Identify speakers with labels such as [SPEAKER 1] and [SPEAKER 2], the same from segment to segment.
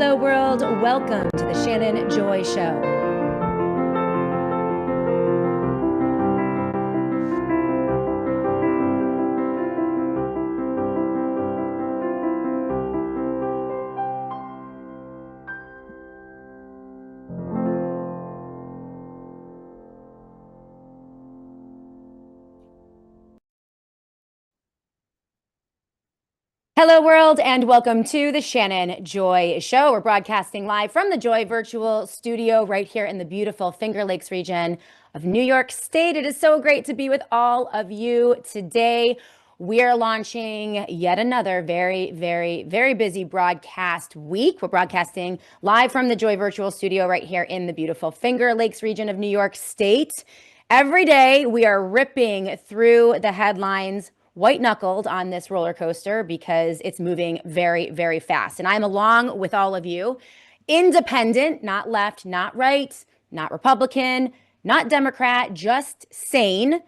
[SPEAKER 1] Hello, world. Welcome to the Shannon Joy Show. Hello, world, and welcome to the Shannon Joy Show. We're broadcasting live from the Joy Virtual Studio right here in the beautiful Finger Lakes region of New York State. It is so great to be with all of you today. We are launching yet another very busy broadcast week. We're broadcasting live from the Joy Virtual Studio right here in the beautiful Finger Lakes region of New York State. Every day, we are ripping through the headlines white-knuckled on this roller coaster because it's moving very fast. And I'm along with all of you, independent, not left, not right, not Republican, not Democrat, just sane,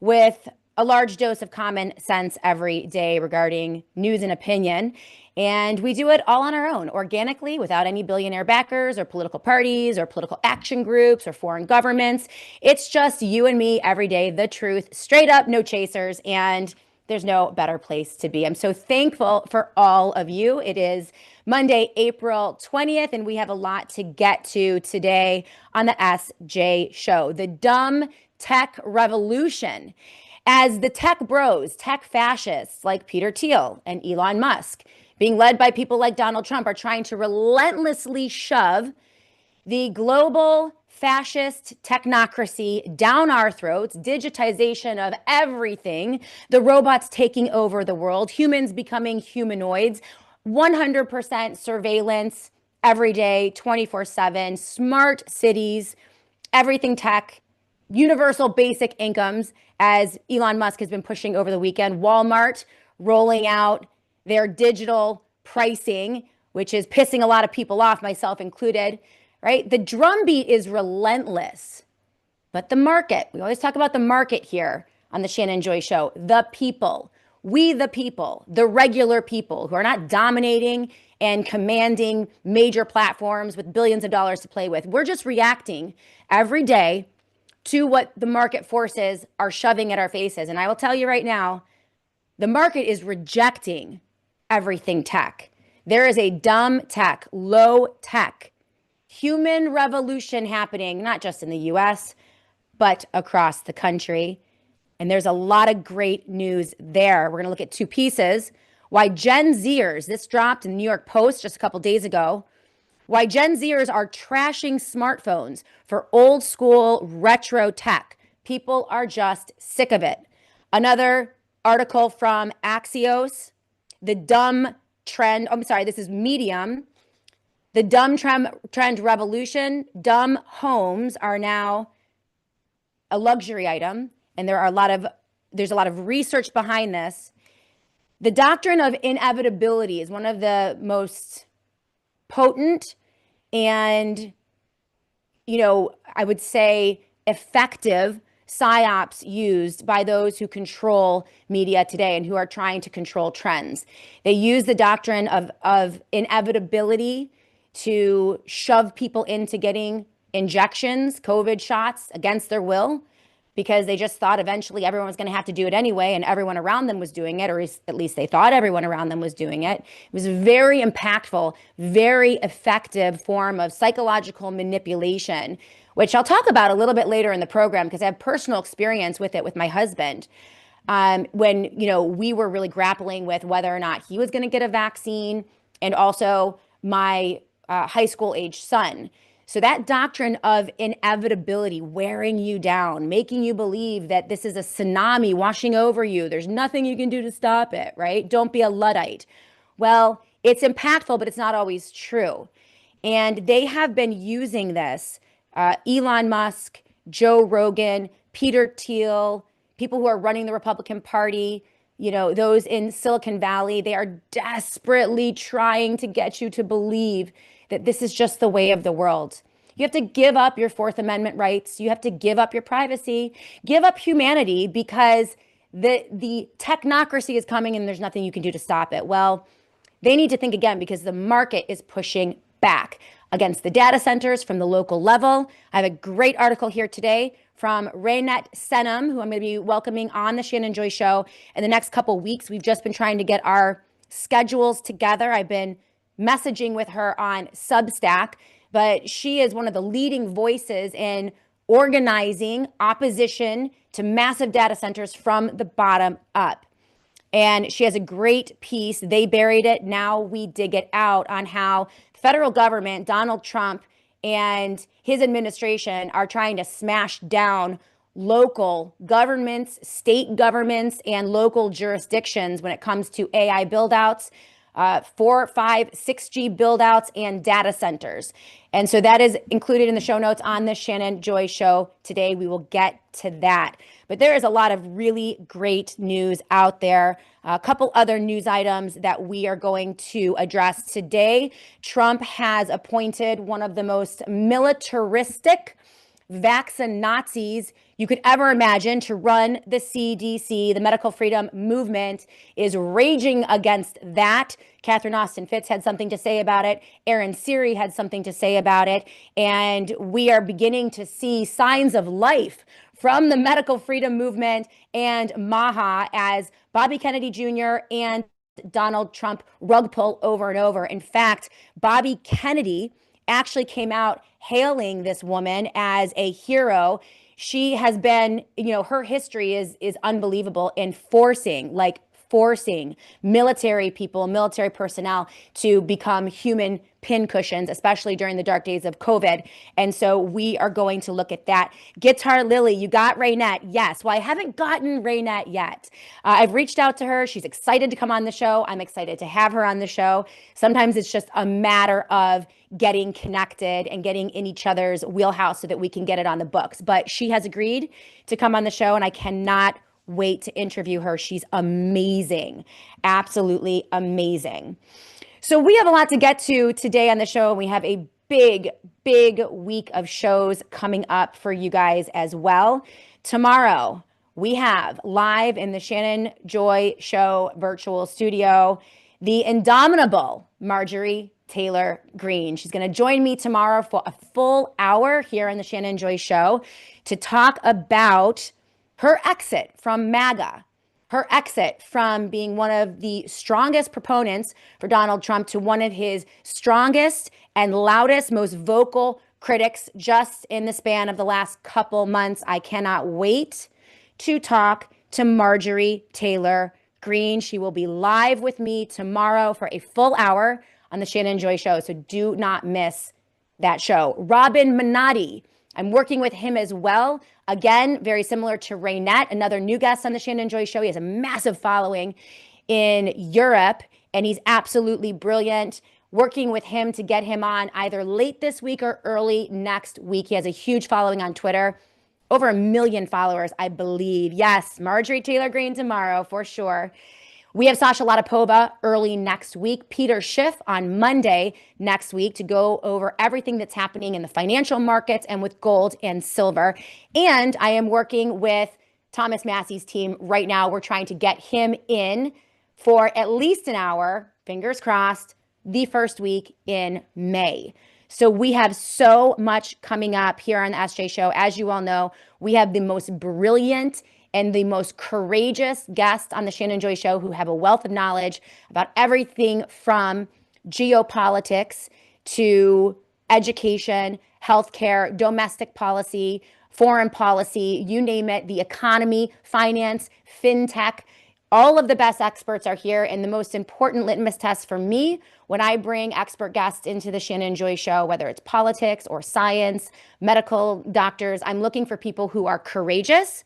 [SPEAKER 1] with a large dose of common sense every day regarding news and opinion. And we do it all on our own, organically, without any billionaire backers or political parties or political action groups or foreign governments. It's just you and me every day, the truth, straight up, no chasers, and there's no better place to be. I'm so thankful for all of you. It is Monday, April 20th, and we have a lot to get to today on the SJ Show. The dumb tech revolution. As the tech bros, tech fascists like Peter Thiel and Elon Musk, being led by people like Donald Trump, are trying to relentlessly shove the global fascist technocracy down our throats, digitization of everything, the robots taking over the world, humans becoming humanoids, 100% surveillance every day, 24/7, smart cities, everything tech, universal basic incomes, as Elon Musk has been pushing over the weekend, Walmart rolling out their digital pricing, which is pissing a lot of people off, myself included. Right? The drumbeat is relentless, but the market, we always talk about the market here on the Shannon Joy Show, the people, we the people, the regular people who are not dominating and commanding major platforms with billions of dollars to play with. We're just reacting every day to what the market forces are shoving at our faces. And I will tell you right now, the market is rejecting everything tech. There is a dumb tech, low tech, human revolution happening, not just in the US, but across the country. And there's a lot of great news there. We're going to look at two pieces. Why Gen Zers, this dropped in the New York Post just a couple days ago, why Gen Zers are trashing smartphones for old school retro tech. People are just sick of it. Another article from Axios, the dumb trend, this is Medium. The dumb trend revolution. Dumb homes are now a luxury item, and there's a lot of research behind this. The doctrine of inevitability is one of the most potent and, I would say effective psyops used by those who control media today and who are trying to control trends. They use the doctrine of inevitability to shove people into getting injections, COVID shots against their will, because they just thought eventually everyone was going to have to do it anyway, and everyone around them was doing it, or at least they thought everyone around them was doing it. It was a very impactful, very effective form of psychological manipulation, which I'll talk about a little bit later in the program because I have personal experience with it with my husband. When we were really grappling with whether or not he was going to get a vaccine, and also my high school age son. So that doctrine of inevitability, wearing you down, making you believe that this is a tsunami washing over you. There's nothing you can do to stop it, right? Don't be a Luddite. Well, it's impactful, but it's not always true. And they have been using this. Elon Musk, Joe Rogan, Peter Thiel, people who are running the Republican Party, those in Silicon Valley, they are desperately trying to get you to believe that this is just the way of the world. You have to give up your Fourth Amendment rights. You have to give up your privacy, give up humanity, because the technocracy is coming and there's nothing you can do to stop it. Well, they need to think again, because the market is pushing back against the data centers from the local level. I have a great article here today from Raynette Senham, who I'm going to be welcoming on the Shannon Joy Show in the next couple weeks. We've just been trying to get our schedules together. I've been messaging with her on Substack, but she is one of the leading voices in organizing opposition to massive data centers from the bottom up. And she has a great piece. They buried it. Now we dig it out on how the federal government, Donald Trump, and his administration are trying to smash down local governments, state governments, and local jurisdictions when it comes to AI buildouts, 4, 5, 6G buildouts, and data centers. And so that is included in the show notes on the Shannon Joy Show today. We will get to that. But there is a lot of really great news out there. A couple other news items that we are going to address today. Trump has appointed one of the most militaristic vaccine Nazis you could ever imagine to run the CDC. The medical freedom movement is raging against that. Catherine Austin Fitts had something to say about it. Aaron Siri had something to say about it. And we are beginning to see signs of life from the medical freedom movement and MAHA as Bobby Kennedy Jr. and Donald Trump rug pull over and over. In fact, Bobby Kennedy actually came out hailing this woman as a hero. She has been, her history is unbelievable in forcing military people, military personnel to become human pincushions, especially during the dark days of COVID. And so we are going to look at that. Guitar Lily, you got Raynette. Yes. Well, I haven't gotten Raynette yet. I've reached out to her. She's excited to come on the show. I'm excited to have her on the show. Sometimes it's just a matter of getting connected and getting in each other's wheelhouse so that we can get it on the books. But she has agreed to come on the show, and I cannot wait to interview her. She's amazing. Absolutely amazing. So we have a lot to get to today on the show. We have a big week of shows coming up for you guys as well. Tomorrow, we have live in the Shannon Joy Show virtual studio, the indomitable Marjorie Taylor Greene. She's going to join me tomorrow for a full hour here on the Shannon Joy Show to talk about her exit from MAGA, her exit from being one of the strongest proponents for Donald Trump to one of his strongest and loudest, most vocal critics just in the span of the last couple months. I cannot wait to talk to Marjorie Taylor Greene. She will be live with me tomorrow for a full hour on the Shannon Joy Show, so do not miss that show. Robin Minotti, I'm working with him as well. Again, very similar to Raynette, another new guest on the Shannon Joy Show. He has a massive following in Europe, and he's absolutely brilliant. Working with him to get him on either late this week or early next week. He has a huge following on Twitter. Over 1 million followers, I believe. Yes, Marjorie Taylor Greene tomorrow for sure. We have Sasha Latapova early next week, Peter Schiff on Monday next week to go over everything that's happening in the financial markets and with gold and silver. And I am working with Thomas Massey's team right now. We're trying to get him in for at least an hour, fingers crossed, the first week in May. So we have so much coming up here on the SJ Show. As you all know, we have the most brilliant and the most courageous guests on the Shannon Joy Show who have a wealth of knowledge about everything from geopolitics to education, healthcare, domestic policy, foreign policy, you name it, the economy, finance, fintech. All of the best experts are here, and the most important litmus test for me when I bring expert guests into the Shannon Joy Show, whether it's politics or science, medical doctors, I'm looking for people who are courageous,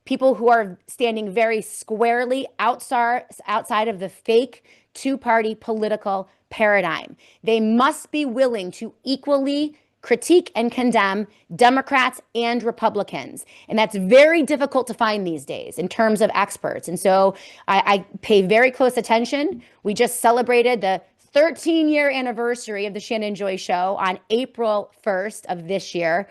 [SPEAKER 1] people who are standing very squarely outside of the fake two-party political paradigm. They must be willing to equally critique and condemn Democrats and Republicans. And that's very difficult to find these days in terms of experts. And so I pay very close attention. We just celebrated the 13-year anniversary of the Shannon Joy Show on April 1st of this year.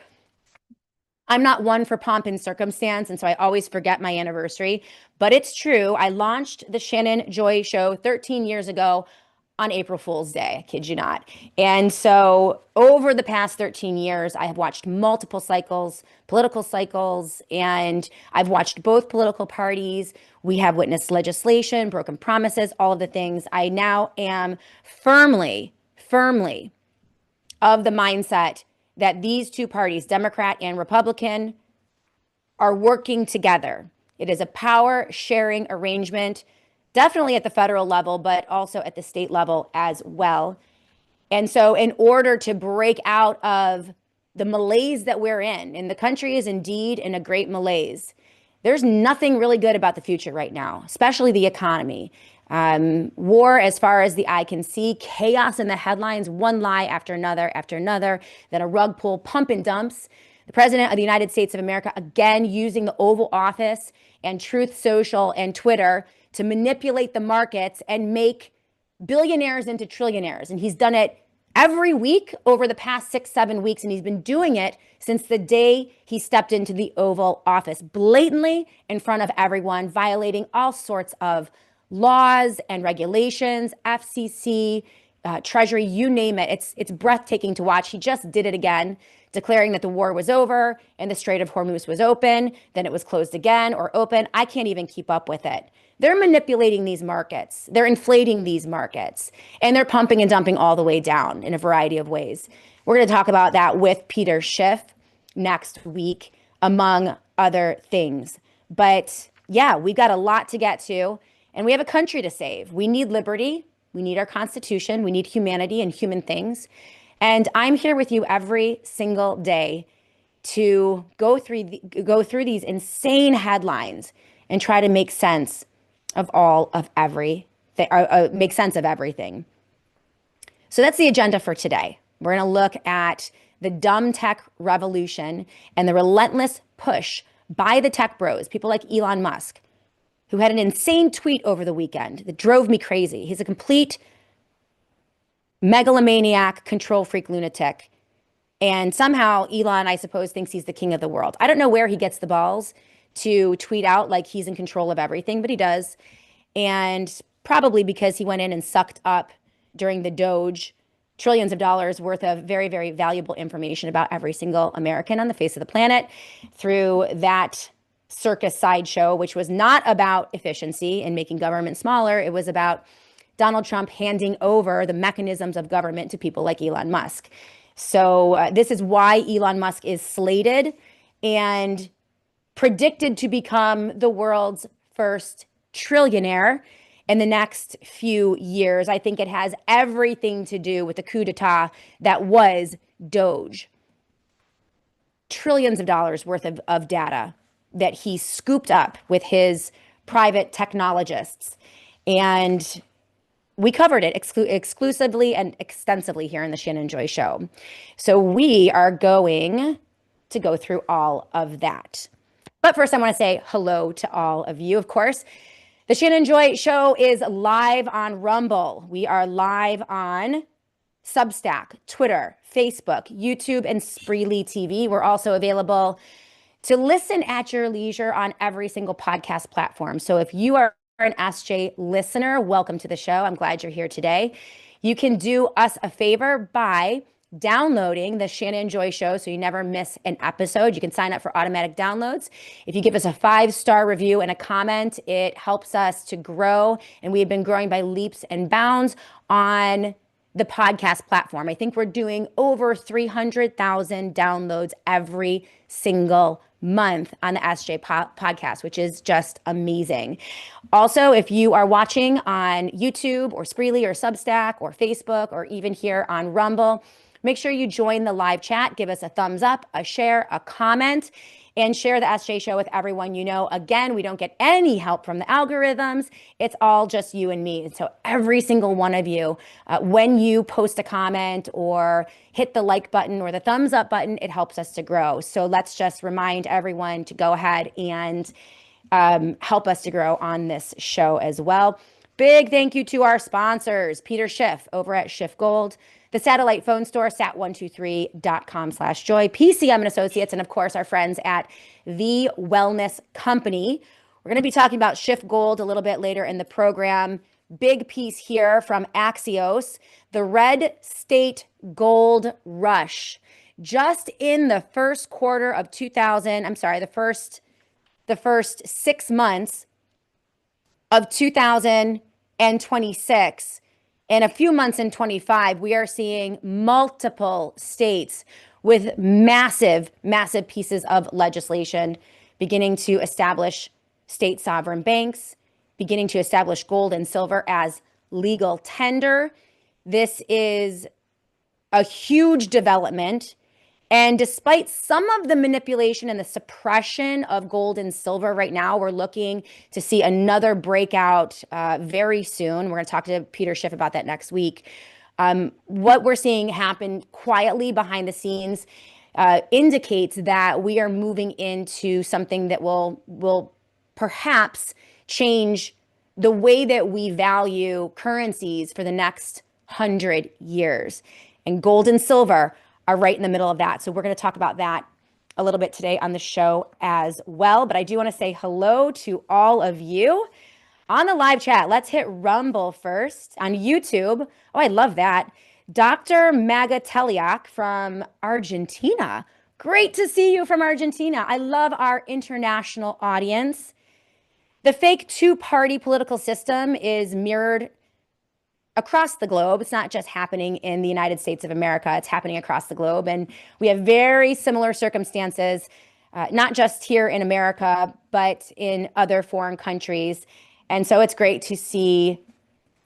[SPEAKER 1] I'm not one for pomp and circumstance, and so I always forget my anniversary, but it's true. I launched the Shannon Joy Show 13 years ago on April Fool's Day. I kid you not. And so over the past 13 years, I have watched multiple cycles, political cycles, and I've watched both political parties. We have witnessed legislation, broken promises, all of the things. I now am firmly of the mindset that these two parties, Democrat and Republican, are working together. It is a power sharing arrangement, definitely at the federal level, but also at the state level as well. And so, in order to break out of the malaise that we're in, and the country is indeed in a great malaise, there's nothing really good about the future right now, especially the economy. War as far as the eye can see, chaos in the headlines, one lie after another, then a rug pull, pump and dumps. The president of the United States of America, again, using the Oval Office and Truth Social and Twitter to manipulate the markets and make billionaires into trillionaires. And he's done it every week over the past 6-7 weeks. And he's been doing it since the day he stepped into the Oval Office, blatantly in front of everyone, violating all sorts of laws and regulations, FCC, Treasury, you name it. It's breathtaking to watch. He just did it again, declaring that the war was over and the Strait of Hormuz was open, then it was closed again or open. I can't even keep up with it. They're manipulating these markets. They're inflating these markets, and they're pumping and dumping all the way down in a variety of ways. We're going to talk about that with Peter Schiff next week, among other things. But yeah, we've got a lot to get to, and we have a country to save. We need liberty. We need our Constitution. We need humanity and human things. And I'm here with you every single day to go through these insane headlines and try to make sense of everything. Make sense of everything. So that's the agenda for today. We're going to look at the dumb tech revolution and the relentless push by the tech bros, people like Elon Musk, who had an insane tweet over the weekend that drove me crazy. He's a complete megalomaniac, control freak lunatic. And somehow Elon, I suppose, thinks he's the king of the world. I don't know where he gets the balls to tweet out like he's in control of everything, but he does. And probably because he went in and sucked up during the Doge trillions of dollars worth of very, very valuable information about every single American on the face of the planet through that circus sideshow, which was not about efficiency and making government smaller. It was about Donald Trump handing over the mechanisms of government to people like Elon Musk. So this is why Elon Musk is slated and predicted to become the world's first trillionaire in the next few years. I think it has everything to do with the coup d'etat that was Doge. Trillions of dollars worth of data that he scooped up with his private technologists. And we covered it exclusively and extensively here in the Shannon Joy Show. So we are going to go through all of that. But first, I want to say hello to all of you. Of course, the Shannon Joy Show is live on Rumble. We are live on Substack, Twitter, Facebook, YouTube, and Spreely TV. We're also available to listen at your leisure on every single podcast platform. So if you are an SJ listener, welcome to the show. I'm glad you're here today. You can do us a favor by downloading the Shannon Joy Show so you never miss an episode. You can sign up for automatic downloads. If you give us a 5-star review and a comment, it helps us to grow. And we have been growing by leaps and bounds on the podcast platform. I think we're doing over 300,000 downloads every single month on the SJ podcast, which is just amazing. Also, if you are watching on YouTube or Spreely or Substack or Facebook or even here on Rumble, make sure you join the live chat, give us a thumbs up, a share, a comment, and share the SJ Show with everyone you know. Again, we don't get any help from the algorithms. It's all just you and me. And so every single one of you, when you post a comment or hit the like button or the thumbs up button, it helps us to grow. So let's just remind everyone to go ahead and help us to grow on this show as well. Big thank you to our sponsors, Peter Schiff over at Schiff Gold, the satellite phone store, sat123.com/joy, PCM and Associates, and of course, our friends at The Wellness Company. We're going to be talking about Schiff Gold a little bit later in the program. big piece here from Axios, the red state gold rush. Just in the first quarter of 2000, I'm sorry, the first 6 months of 2026 and a few months in 25, we are seeing multiple states with massive, massive pieces of legislation beginning to establish state sovereign banks, beginning to establish gold and silver as legal tender. This is a huge development. And despite some of the manipulation and the suppression of gold and silver right now, we're looking to see another breakout very soon. We're going to talk to Peter Schiff about that next week. What we're seeing happen quietly behind the scenes indicates that we are moving into something that will perhaps change the way that we value currencies for the next 100 years. And gold and silver are right in the middle of that. So we're going to talk about that a little bit today on the show as well. But I do want to say hello to all of you on the live chat. Let's hit Rumble first on YouTube. Oh, I love that. Dr. Magateliak from Argentina. Great to see you from Argentina. I love our international audience. The fake two-party political system is mirrored across the globe. It's not just happening in the United States of America, it's happening across the globe. And we have very similar circumstances, not just here in America, but in other foreign countries. And so it's great to see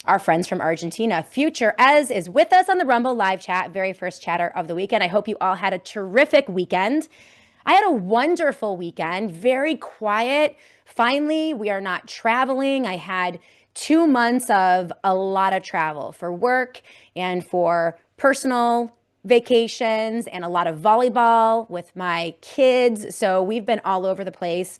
[SPEAKER 1] our friends from Argentina. Future Ez is with us on the Rumble live chat, very first chatter of the weekend. I hope you all had a terrific weekend. I had a wonderful weekend, very quiet. Finally, we are not traveling. I had 2 months of a lot of travel for work and for personal vacations and a lot of volleyball with my kids. So we've been all over the place.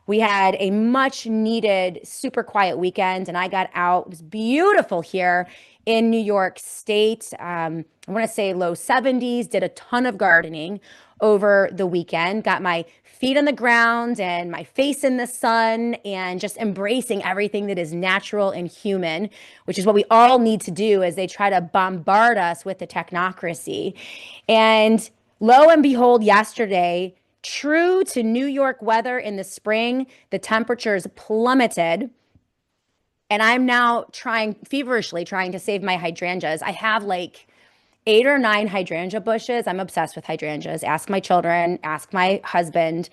[SPEAKER 1] We had a much needed, super quiet weekend and I got out. It was beautiful here in New York State. I want to say low 70s, did a ton of gardening over the weekend, got my feet on the ground and my face in the sun and just embracing everything that is natural and human, which is what we all need to do as they try to bombard us with the technocracy. And lo and behold, yesterday, true to New York weather in the spring, the temperatures plummeted. And I'm now feverishly trying to save my hydrangeas. I have like 8 or 9 hydrangea bushes. I'm obsessed with hydrangeas. Ask my children, ask my husband.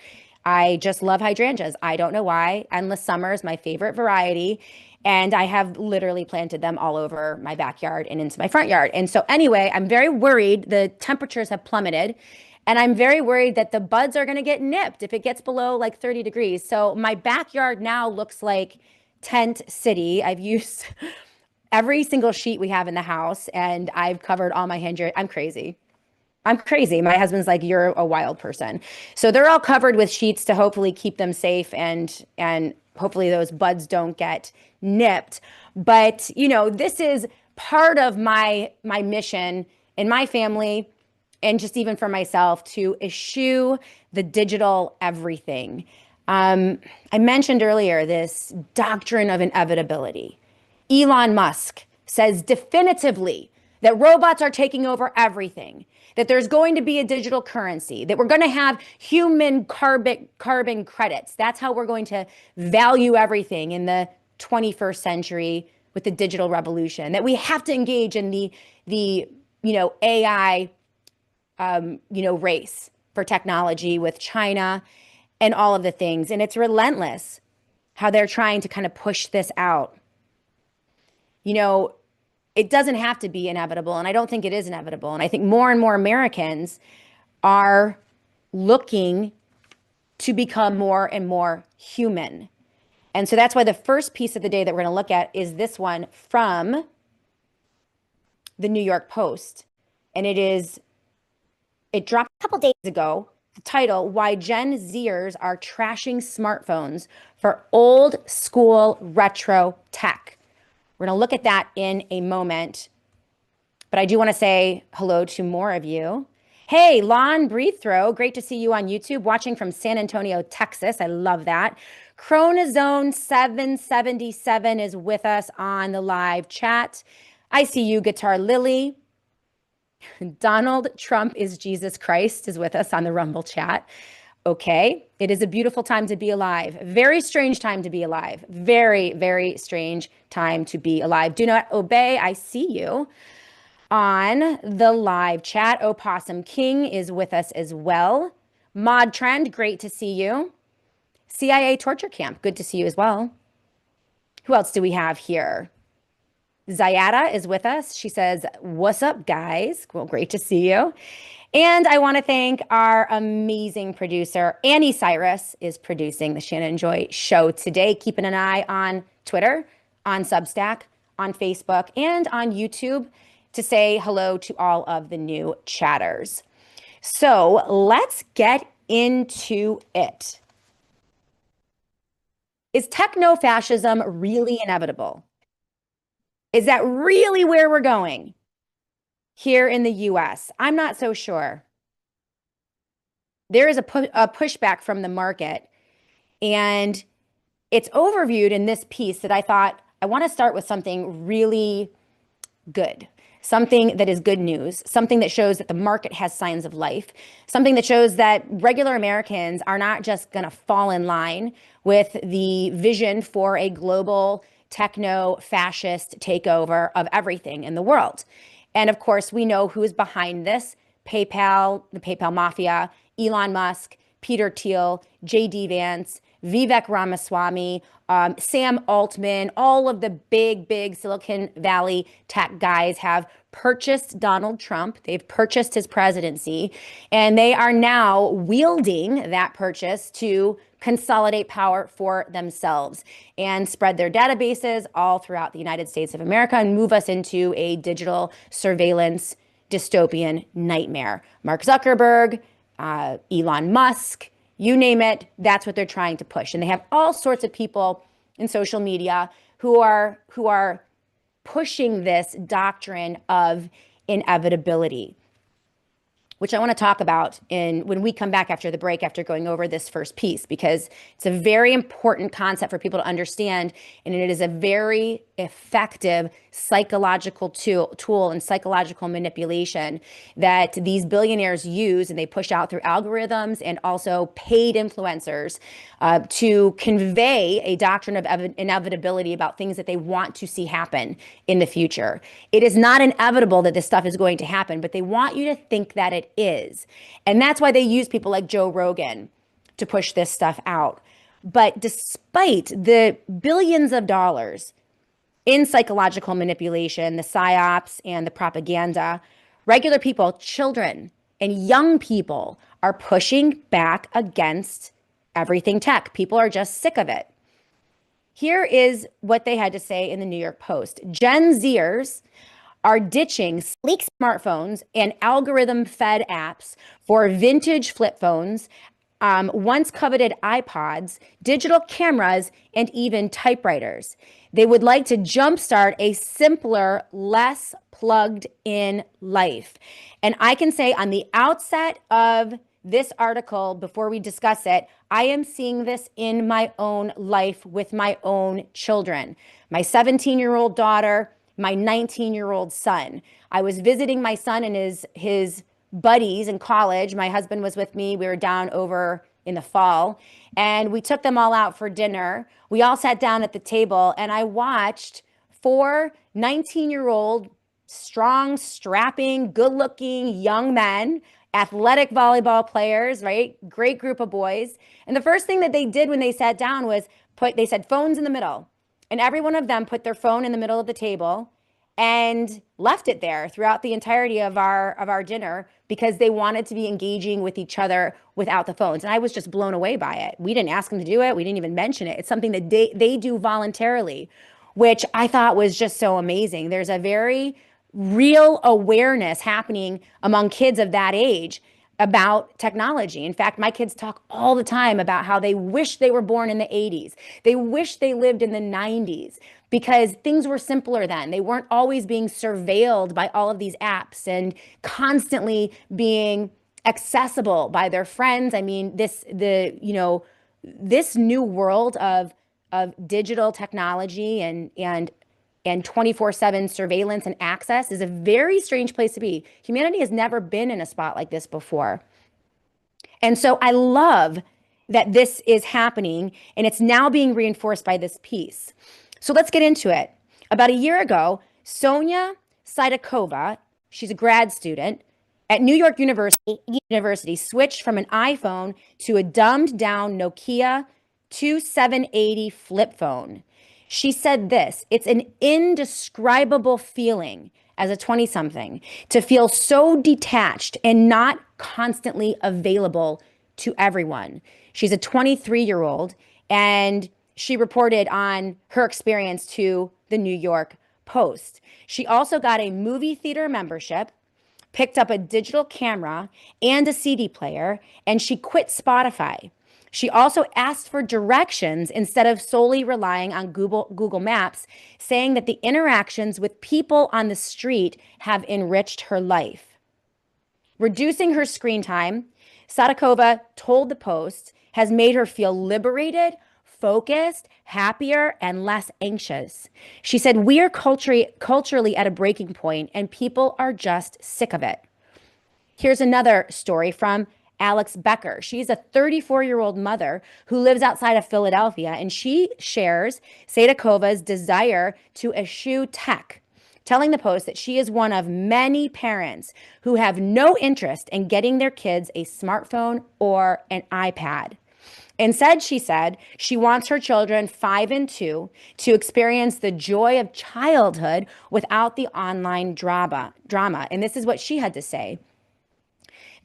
[SPEAKER 1] I just love hydrangeas. I don't know why. Endless Summer is my favorite variety. And I have literally planted them all over my backyard and into my front yard. And so anyway, I'm very worried. The temperatures have plummeted. And I'm very worried that the buds are going to get nipped if it gets below like 30 degrees. So my backyard now looks like Tent City. I've used every single sheet we have in the house and I've covered all my hand. I'm crazy. My husband's like, you're a wild person. So they're all covered with sheets to hopefully keep them safe and hopefully those buds don't get nipped. But, you know, this is part of my mission in my family and just even for myself to eschew the digital everything. I mentioned earlier this doctrine of inevitability. Elon Musk says definitively that robots are taking over everything, that there's going to be a digital currency, that we're going to have human carbon credits. That's how we're going to value everything in the 21st century with the digital revolution, that we have to engage in the AI race for technology with China and all of the things. And it's relentless how they're trying to kind of push this out. You know, it doesn't have to be inevitable, and I don't think it is inevitable. And I think more and more Americans are looking to become more and more human. And so that's why the first piece of the day that we're going to look at is this one from the New York Post. And it dropped a couple days ago. The title, Why Gen Zers Are Trashing Smartphones for Old School Retro Tech. We're going to look at that in a moment. But I do want to say hello to more of you. Hey, Lon Breathrow, great to see you on YouTube, watching from San Antonio, Texas. I love that. Chronozone 777 is with us on the live chat. I see you, Guitar Lily. Donald Trump is Jesus Christ is with us on the Rumble chat. Okay, it is a beautiful time to be alive. Very strange time to be alive. Very, very strange time to be alive. Do not obey. I see you on the live chat. Opossum King is with us as well. Mod Trend, great to see you. CIA Torture Camp, good to see you as well. Who else do we have here? Zayada is with us. She says, "What's up, guys?" Well, great to see you. And I want to thank our amazing producer, Annie Cyrus, is producing the Shannon Joy Show today. Keeping an eye on Twitter, on Substack, on Facebook, and on YouTube to say hello to all of the new chatters. So let's get into it. Is techno-fascism really inevitable? Is that really where we're going here in the US? I'm not so sure. There is a pushback from the market, and it's overviewed in this piece that I thought I want to start with something really good, something that is good news, something that shows that the market has signs of life, something that shows that regular Americans are not just going to fall in line with the vision for a global techno-fascist takeover of everything in the world. And of course, we know who is behind this: PayPal, the PayPal mafia, Elon Musk, Peter Thiel, J.D. Vance, Vivek Ramaswamy, Sam Altman. All of the big Silicon Valley tech guys have purchased Donald Trump. They've purchased his presidency, and they are now wielding that purchase to consolidate power for themselves and spread their databases all throughout the United States of America and move us into a digital surveillance dystopian nightmare. Mark Zuckerberg, Elon Musk, you name it, that's what they're trying to push. And they have all sorts of people in social media who are pushing this doctrine of inevitability, which I want to talk about when we come back after the break, after going over this first piece, because it's a very important concept for people to understand, and it is a very effective psychological tool and psychological manipulation that these billionaires use, and they push out through algorithms and also paid influencers to convey a doctrine of inevitability about things that they want to see happen in the future. It is not inevitable that this stuff is going to happen, but they want you to think that it is. And that's why they use people like Joe Rogan to push this stuff out. But despite the billions of dollars in psychological manipulation, the psyops and the propaganda, regular people, children, and young people are pushing back against everything tech. People are just sick of it. Here is what they had to say in the New York Post. Gen Zers are ditching sleek smartphones and algorithm-fed apps for vintage flip phones, once coveted iPods, digital cameras, and even typewriters. They would like to jumpstart a simpler, less plugged in life. And I can say on the outset of this article, before we discuss it, I am seeing this in my own life with my own children. My 17-year-old daughter, my 19-year-old son. I was visiting my son and his buddies in college. My husband was with me. We were down over in the fall, and we took them all out for dinner. We all sat down at the table, and I watched 4 19-year-old, strong, strapping, good-looking young men, athletic volleyball players, right? Great group of boys. And the first thing that they did when they sat down was they said phones in the middle. And every one of them put their phone in the middle of the table and left it there throughout the entirety of our dinner because they wanted to be engaging with each other without the phones. And I was just blown away by it. We didn't ask them to do it. We didn't even mention it. It's something that they do voluntarily, which I thought was just so amazing. There's a very real awareness happening among kids of that age about technology. In fact, my kids talk all the time about how they wish they were born in the 80s. They wish they lived in the 90s because things were simpler then. They weren't always being surveilled by all of these apps and constantly being accessible by their friends. I mean, this new world of digital technology and 24/7 surveillance and access is a very strange place to be. Humanity has never been in a spot like this before. And so I love that this is happening and it's now being reinforced by this piece. So let's get into it. About a year ago, Sonia Sidakova, she's a grad student at New York University, switched from an iPhone to a dumbed down Nokia 2780 flip phone. She said this, it's an indescribable feeling as a 20 something to feel so detached and not constantly available to everyone. She's a 23-year-old and she reported on her experience to the New York Post. She also got a movie theater membership, picked up a digital camera and a CD player, and she quit Spotify. She also asked for directions instead of solely relying on Google Maps, saying that the interactions with people on the street have enriched her life. Reducing her screen time, Sadakova told the Post, has made her feel liberated, focused, happier, and less anxious. She said, we are culturally at a breaking point and people are just sick of it. Here's another story from Alex Becker. She's a 34-year-old mother who lives outside of Philadelphia, and she shares Sadakova's desire to eschew tech, telling the Post that she is one of many parents who have no interest in getting their kids a smartphone or an iPad. Instead, she said she wants her children 5 and 2 to experience the joy of childhood without the online drama. And this is what she had to say.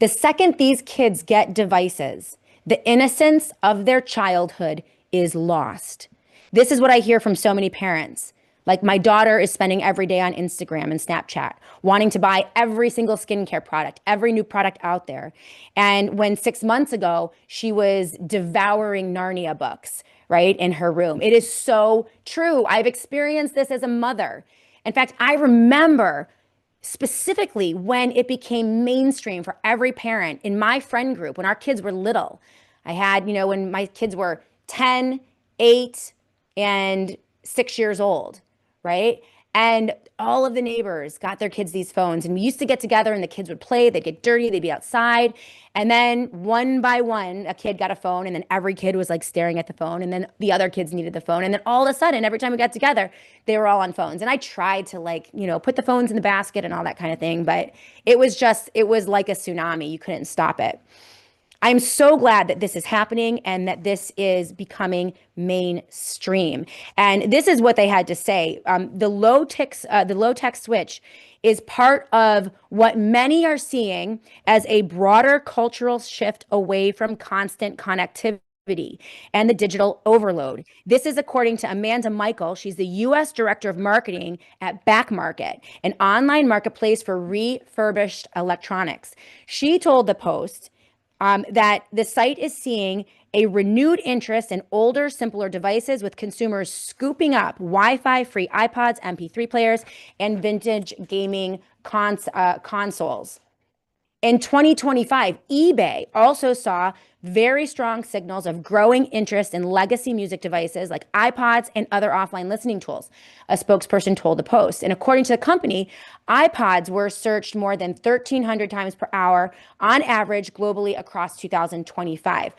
[SPEAKER 1] The second these kids get devices, the innocence of their childhood is lost. This is what I hear from so many parents. Like my daughter is spending every day on Instagram and Snapchat, wanting to buy every single skincare product, every new product out there. And when 6 months ago, she was devouring Narnia books, right, in her room. It is so true. I've experienced this as a mother. In fact, I remember specifically when it became mainstream for every parent in my friend group, when our kids were little. I had, when my kids were 10, 8, and 6 years old, right? And all of the neighbors got their kids these phones, and we used to get together and the kids would play, they'd get dirty, they'd be outside. And then one by one, a kid got a phone, and then every kid was like staring at the phone, and then the other kids needed the phone. And then all of a sudden, every time we got together, they were all on phones. And I tried to put the phones in the basket and all that kind of thing, but it was like a tsunami. You couldn't stop it. I'm so glad that this is happening and that this is becoming mainstream. And this is what they had to say. The low tech switch is part of what many are seeing as a broader cultural shift away from constant connectivity and the digital overload. This is according to Amanda Michael. She's the U.S. Director of Marketing at Back Market, an online marketplace for refurbished electronics. She told the Post that the site is seeing a renewed interest in older, simpler devices, with consumers scooping up Wi-Fi free iPods, MP3 players, and vintage gaming consoles. In 2025, eBay also saw very strong signals of growing interest in legacy music devices like iPods and other offline listening tools, a spokesperson told the Post. And according to the company, iPods were searched more than 1,300 times per hour on average globally across 2025.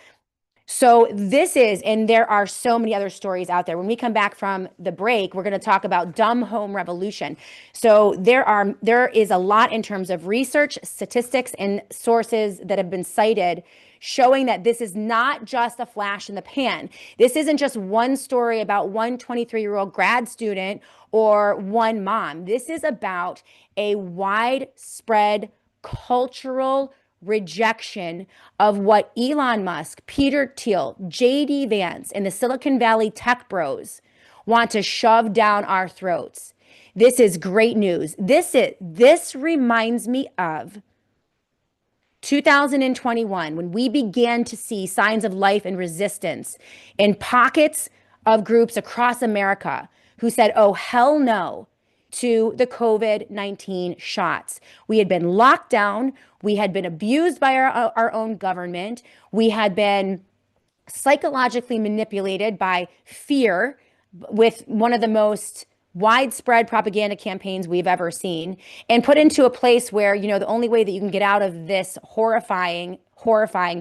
[SPEAKER 1] So this is, and there are so many other stories out there. When we come back from the break, we're going to talk about dumb home revolution. So there is a lot in terms of research, statistics, and sources that have been cited showing that this is not just a flash in the pan. This isn't just one story about one 23-year-old grad student or one mom. This is about a widespread cultural rejection of what Elon Musk, Peter Thiel, JD Vance, and the Silicon Valley tech bros want to shove down our throats. This is great news. This reminds me of 2021, when we began to see signs of life and resistance in pockets of groups across America who said, oh, hell no, to the COVID-19 shots. We had been locked down. We had been abused by our own government. We had been psychologically manipulated by fear with one of the most widespread propaganda campaigns we've ever seen, and put into a place where, the only way that you can get out of this horrifying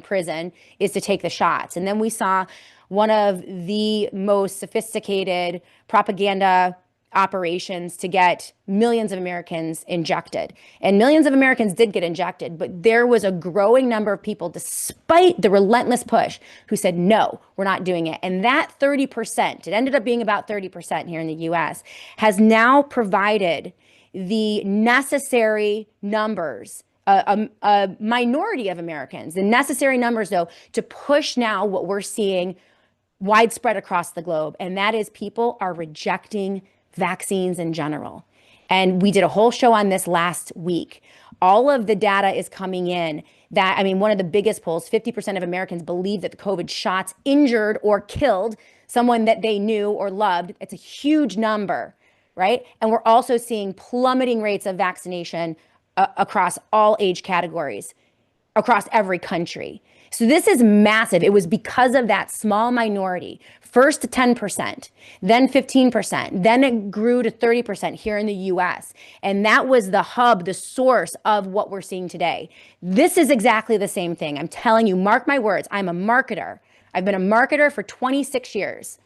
[SPEAKER 1] prison is to take the shots. And then we saw one of the most sophisticated propaganda operations to get millions of Americans injected. And millions of Americans did get injected, but there was a growing number of people, despite the relentless push, who said, no, we're not doing it. And that 30%, it ended up being about 30% here in the US, has now provided the necessary numbers, a minority of Americans, the necessary numbers, though, to push now what we're seeing widespread across the globe. And that is, people are rejecting vaccines in general. And we did a whole show on this last week. All of the data is coming in that, one of the biggest polls, 50% of Americans believe that the COVID shots injured or killed someone that they knew or loved. It's a huge number, right? And we're also seeing plummeting rates of vaccination across all age categories, across every country. So this is massive. It was because of that small minority, first to 10%, then 15%, then it grew to 30% here in the US. And that was the hub, the source of what we're seeing today. This is exactly the same thing. I'm telling you, mark my words, I'm a marketer. I've been a marketer for 26 years.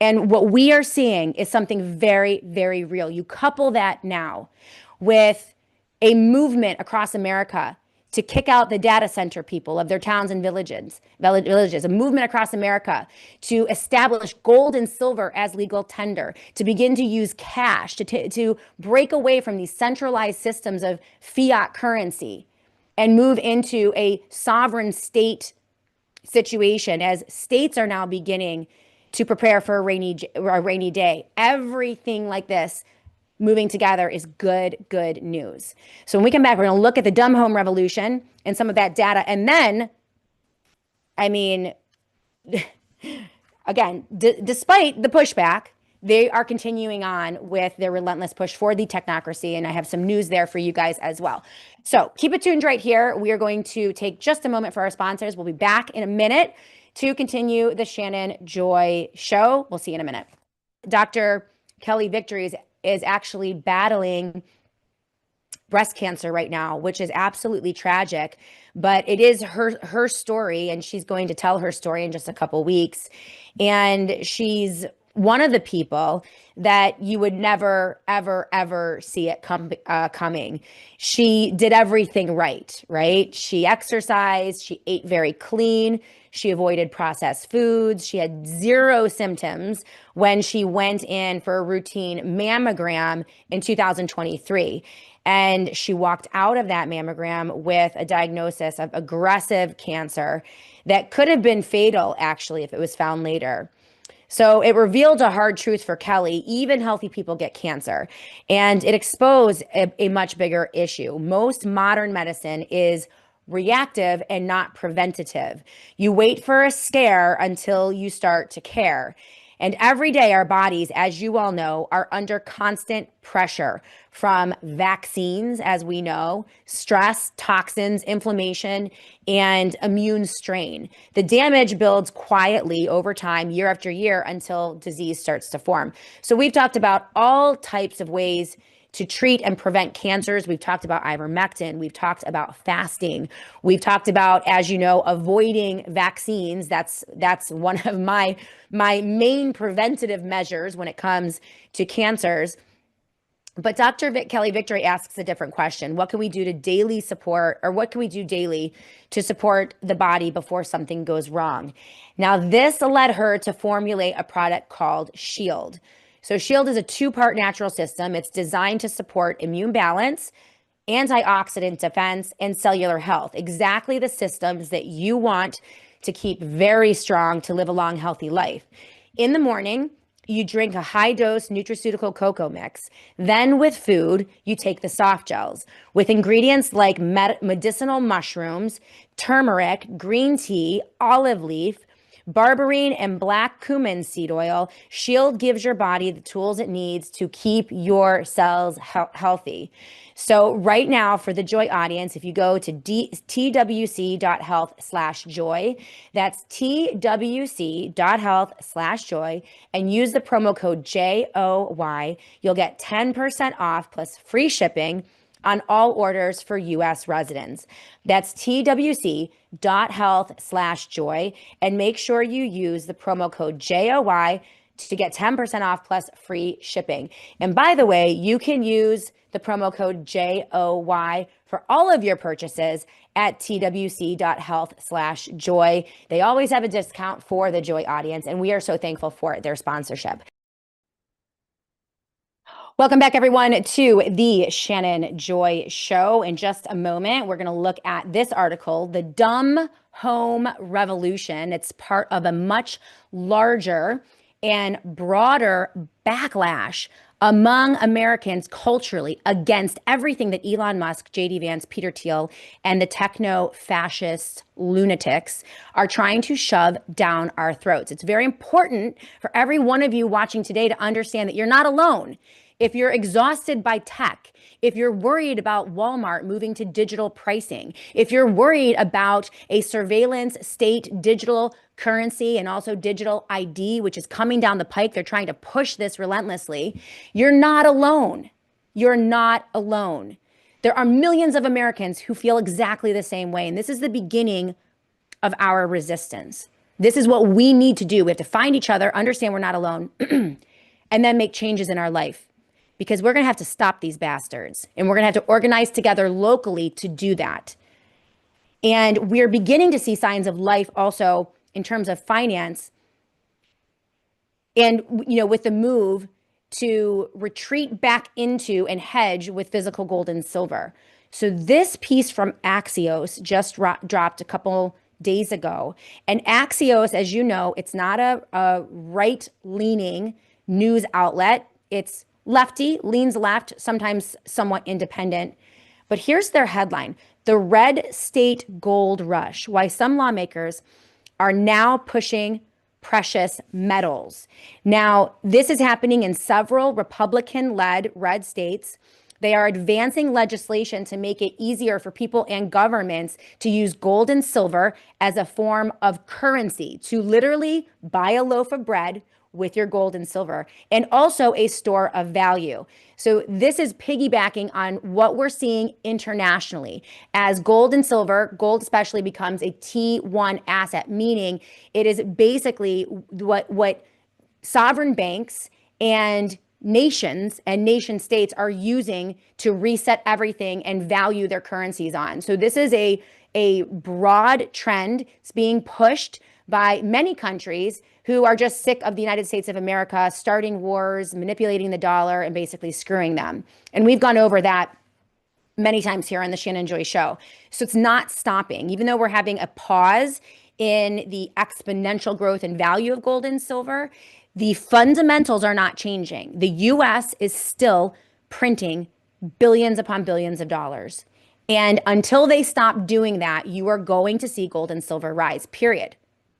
[SPEAKER 1] And what we are seeing is something very, very real. You couple that now with a movement across America to kick out the data center people of their towns and villages, a movement across America to establish gold and silver as legal tender, to begin to use cash, to break away from these centralized systems of fiat currency and move into a sovereign state situation, as states are now beginning to prepare for a rainy day. Everything like this moving together is good news. So when we come back, we're going to look at the dumb home revolution and some of that data. And then, again, despite the pushback, they are continuing on with their relentless push for the technocracy. And I have some news there for you guys as well. So keep it tuned right here. We are going to take just a moment for our sponsors. We'll be back in a minute to continue the Shannon Joy Show. We'll see you in a minute. Dr. Kelly Victory is actually battling breast cancer right now, which is absolutely tragic, but it is her story, and she's going to tell her story in just a couple weeks. And she's one of the people that you would never, ever see it coming. She did everything right? She exercised, she ate very clean, she avoided processed foods, she had zero symptoms when she went in for a routine mammogram in 2023. And she walked out of that mammogram with a diagnosis of aggressive cancer that could have been fatal, actually, if it was found later. So it revealed a hard truth for Kelly. Even healthy people get cancer. And it exposed a much bigger issue. Most modern medicine is reactive and not preventative. You wait for a scare until you start to care. And every day our bodies, as you all know, are under constant pressure from vaccines, as we know, stress, toxins, inflammation, and immune strain. The damage builds quietly over time, year after year, until disease starts to form. So we've talked about all types of ways to treat and prevent cancers. We've talked about ivermectin. We've talked about fasting. We've talked about, as you know, avoiding vaccines. That's one of my main preventative measures when it comes to cancers. But Dr. Kelly Victory asks a different question. What can we do to daily support, or what can we do daily to support the body before something goes wrong? Now, this led her to formulate a product called Shield. So Shield is a two-part natural system. It's designed to support immune balance, antioxidant defense, and cellular health. Exactly the systems that you want to keep very strong to live a long, healthy life. In the morning, you drink a high-dose nutraceutical cocoa mix. Then with food, you take the soft gels with ingredients like medicinal mushrooms, turmeric, green tea, olive leaf, Berberine and black cumin seed oil. Shield gives your body the tools it needs to keep your cells healthy. So right now for the Joy audience, if you go to twc.health/joy, that's twc.health/joy, and use the promo code JOY, you'll get 10% off plus free shipping on all orders for U.S. residents. That's twc.health/joy, and make sure you use the promo code JOY to get 10% off plus free shipping. And by the way, you can use the promo code JOY for all of your purchases at twc.health/joy. They always have a discount for the Joy audience, and we are so thankful for their sponsorship. Welcome back, everyone, to the Shannon Joy Show. In just a moment, we're going to look at this article, The Dumb Home Revolution. It's part of a much larger and broader backlash among Americans culturally against everything that Elon Musk, J.D. Vance, Peter Thiel, and the techno-fascist lunatics are trying to shove down our throats. It's very important for every one of you watching today to understand that you're not alone. If you're exhausted by tech, if you're worried about Walmart moving to digital pricing, if you're worried about a surveillance state digital currency and also digital ID, which is coming down the pike, they're trying to push this relentlessly, you're not alone. You're not alone. There are millions of Americans who feel exactly the same way, and this is the beginning of our resistance. This is what we need to do. We have to find each other, understand we're not alone, and then make changes in our life. Because we're going to have to stop these bastards, and we're going to have to organize together locally to do that. And we're beginning to see signs of life also in terms of finance, and with the move to retreat back into and hedge with physical gold and silver. So this piece from Axios just dropped a couple days ago. And Axios, as you know, it's not a right-leaning news outlet. It's lefty, leans left, sometimes somewhat independent. But here's their headline: The Red State Gold Rush, Why Some Lawmakers Are Now Pushing Precious Metals. Now, this is happening in several Republican-led red states. They are advancing legislation to make it easier for people and governments to use gold and silver as a form of currency, to literally buy a loaf of bread with your gold and silver, and also a store of value. So this is piggybacking on what we're seeing internationally as gold and silver, gold especially, becomes a T1 asset, meaning it is basically what sovereign banks and nations and nation states are using to reset everything and value their currencies on. So this is a broad trend. It's being pushed by many countries who are just sick of the United States of America starting wars, manipulating the dollar, and basically screwing them. And we've gone over that many times here on the Shannon Joy Show. So it's not stopping. Even though we're having a pause in the exponential growth and value of gold and silver, the fundamentals are not changing. The US is still printing billions upon billions of dollars. And until they stop doing that, you are going to see gold and silver rise, period,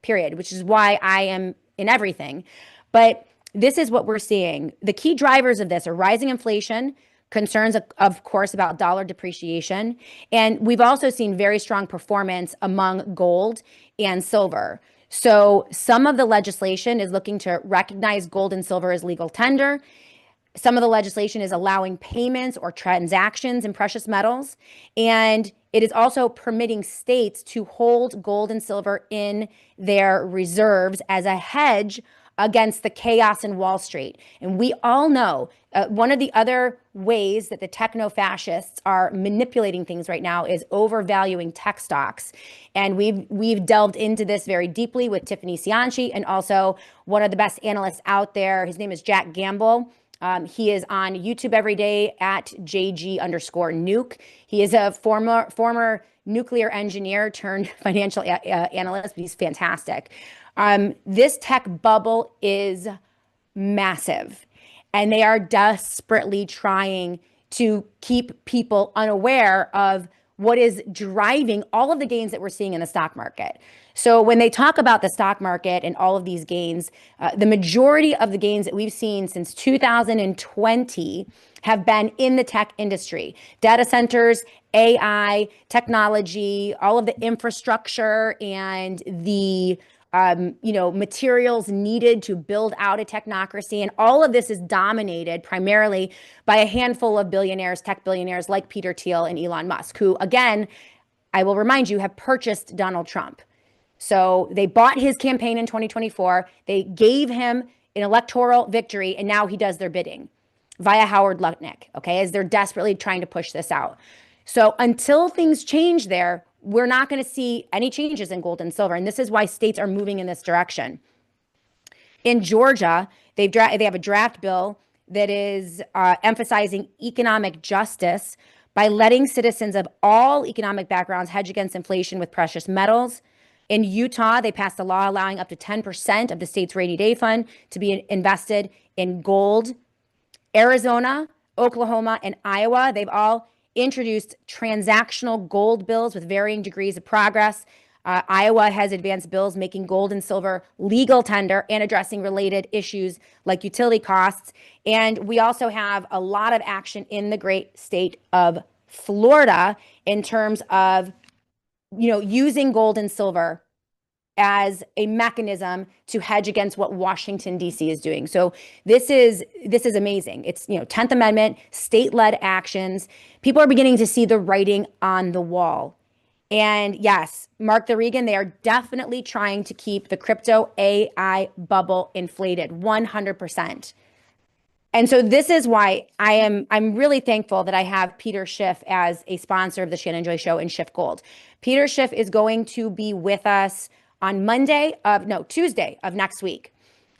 [SPEAKER 1] which is why I am in everything. But this is what we're seeing. The key drivers of this are rising inflation, concerns, of course, about dollar depreciation. And we've also seen very strong performance among gold and silver. So some of the legislation is looking to recognize gold and silver as legal tender. Some of the legislation is allowing payments or transactions in precious metals. And it is also permitting states to hold gold and silver in their reserves as a hedge against the chaos in Wall Street. And we all know one of the other ways that the techno-fascists are manipulating things right now is overvaluing tech stocks. And we've delved into this very deeply with Tiffany Cianci, and also one of the best analysts out there. His name is Jack Gamble. He is on YouTube every day at JG_nuke. He is a former nuclear engineer turned financial analyst, but he's fantastic. This tech bubble is massive, and they are desperately trying to keep people unaware of what is driving all of the gains that we're seeing in the stock market. So when they talk about the stock market and all of these gains, the majority of the gains that we've seen since 2020 have been in the tech industry, data centers, AI, technology, all of the infrastructure and the materials needed to build out a technocracy. And all of this is dominated primarily by a handful of billionaires, tech billionaires like Peter Thiel and Elon Musk, who, again, I will remind you, have purchased Donald Trump. So they bought his campaign in 2024. They gave him an electoral victory, and now he does their bidding via Howard Lutnick, okay, as they're desperately trying to push this out. So until things change there, we're not going to see any changes in gold and silver. And this is why states are moving in this direction. In Georgia, they have a draft bill that is emphasizing economic justice by letting citizens of all economic backgrounds hedge against inflation with precious metals. In Utah, they passed a law allowing up to 10% of the state's rainy day fund to be invested in gold. Arizona, Oklahoma, and Iowa, they've all introduced transactional gold bills with varying degrees of progress. Iowa has advanced bills making gold and silver legal tender and addressing related issues like utility costs. And we also have a lot of action in the great state of Florida in terms of, using gold and silver as a mechanism to hedge against what Washington, D.C. is doing. So this is amazing. It's, 10th Amendment, state-led actions. People are beginning to see the writing on the wall. And yes, Mark the Regan, they are definitely trying to keep the crypto AI bubble inflated 100%. And so this is why I'm really thankful that I have Peter Schiff as a sponsor of the Shannon Joy Show and Schiff Gold. Peter Schiff is going to be with us on Tuesday of next week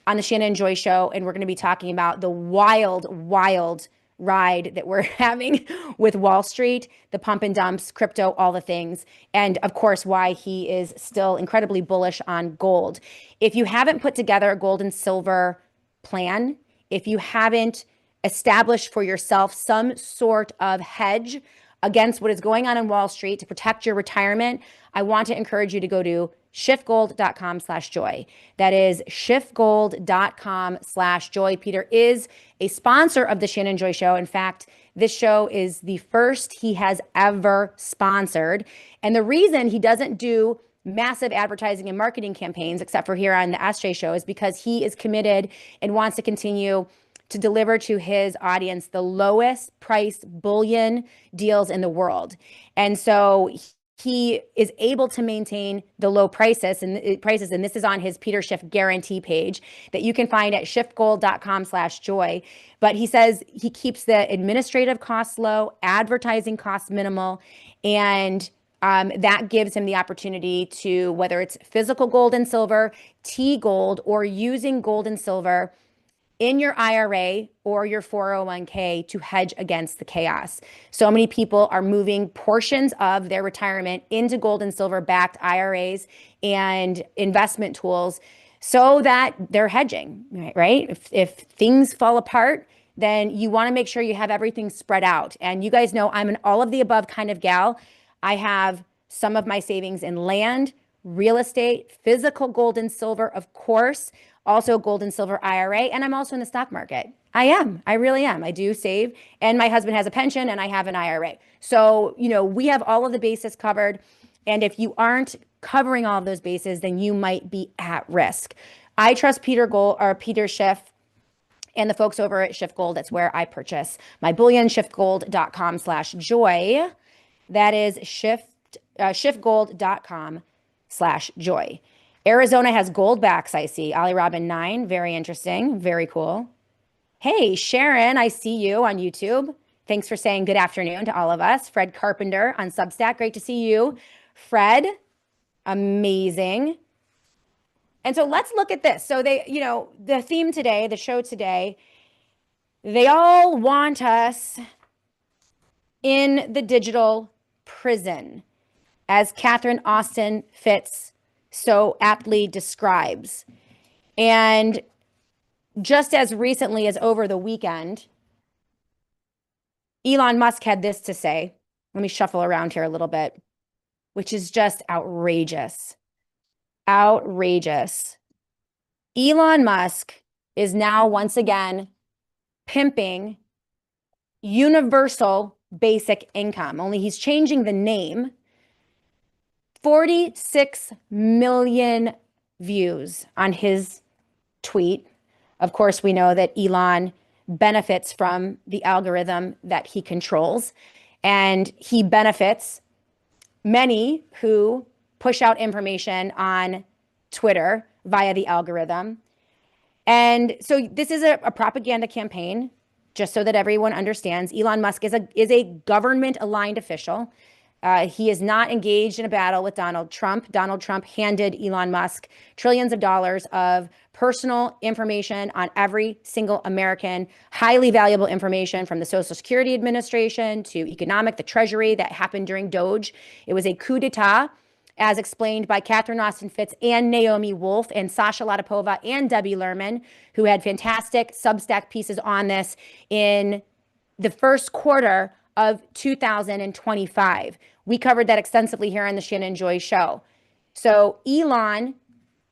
[SPEAKER 1] on the Shannon Joy Show. And we're going to be talking about the wild, wild ride that we're having with Wall Street, the pump and dumps, crypto, all the things. And of course, why he is still incredibly bullish on gold. If you haven't put together a gold and silver plan, if you haven't established for yourself some sort of hedge against what is going on in Wall Street to protect your retirement, I want to encourage you to go to schiffgold.com/joy. That is schiffgold.com/joy. Peter is a sponsor of the Shannon Joy Show. In fact, this show is the first he has ever sponsored. And the reason he doesn't do massive advertising and marketing campaigns, except for here on the SJ Show, is because he is committed and wants to continue to deliver to his audience the lowest priced bullion deals in the world. And so he is able to maintain the low prices, and this is on his Peter Schiff guarantee page that you can find at schiffgold.com/joy. But he says he keeps the administrative costs low, advertising costs minimal, and that gives him the opportunity to, whether it's physical gold and silver, T-gold, or using gold and silver in your IRA or your 401k to hedge against the chaos. So many people are moving portions of their retirement into gold and silver backed IRAs and investment tools so that they're hedging, right? If things fall apart, then you want to make sure you have everything spread out. And you guys know I'm an all of the above kind of gal. I have some of my savings in land, real estate, physical gold and silver, of course, also gold and silver IRA, and I'm also in the stock market. I really am. I do save, and my husband has a pension and I have an IRA. So, we have all of the bases covered. And if you aren't covering all of those bases, then you might be at risk. I trust Peter Schiff and the folks over at Schiff Gold. That's where I purchase my bullion, schiffgold.com/joy. That is schiffgold.com/joy. Arizona has gold backs, I see. Ali Robin 9, very interesting, very cool. Hey, Sharon, I see you on YouTube. Thanks for saying good afternoon to all of us. Fred Carpenter on Substack, great to see you. Fred, amazing. And so let's look at this. So the theme today, the show today, they all want us in the digital prison, as Catherine Austin Fitts so aptly describes. And just as recently as over the weekend, Elon Musk had this to say. Let me shuffle around here a little bit, which is just outrageous. Outrageous. Elon Musk is now once again pimping universal basic income, only he's changing the name. 46 million views on his tweet. Of course, we know that Elon benefits from the algorithm that he controls, and he benefits many who push out information on Twitter via the algorithm. And so this is a propaganda campaign, just so that everyone understands. Elon Musk is a government-aligned official. He is not engaged in a battle with Donald Trump. Donald Trump handed Elon Musk trillions of dollars of personal information on every single American, highly valuable information from the Social Security Administration to the Treasury that happened during Doge. It was a coup d'etat, as explained by Catherine Austin Fitts and Naomi Wolf and Sasha Latipova and Debbie Lerman, who had fantastic Substack pieces on this in the first quarter of 2025. We covered that extensively here on the Shannon Joy Show. So Elon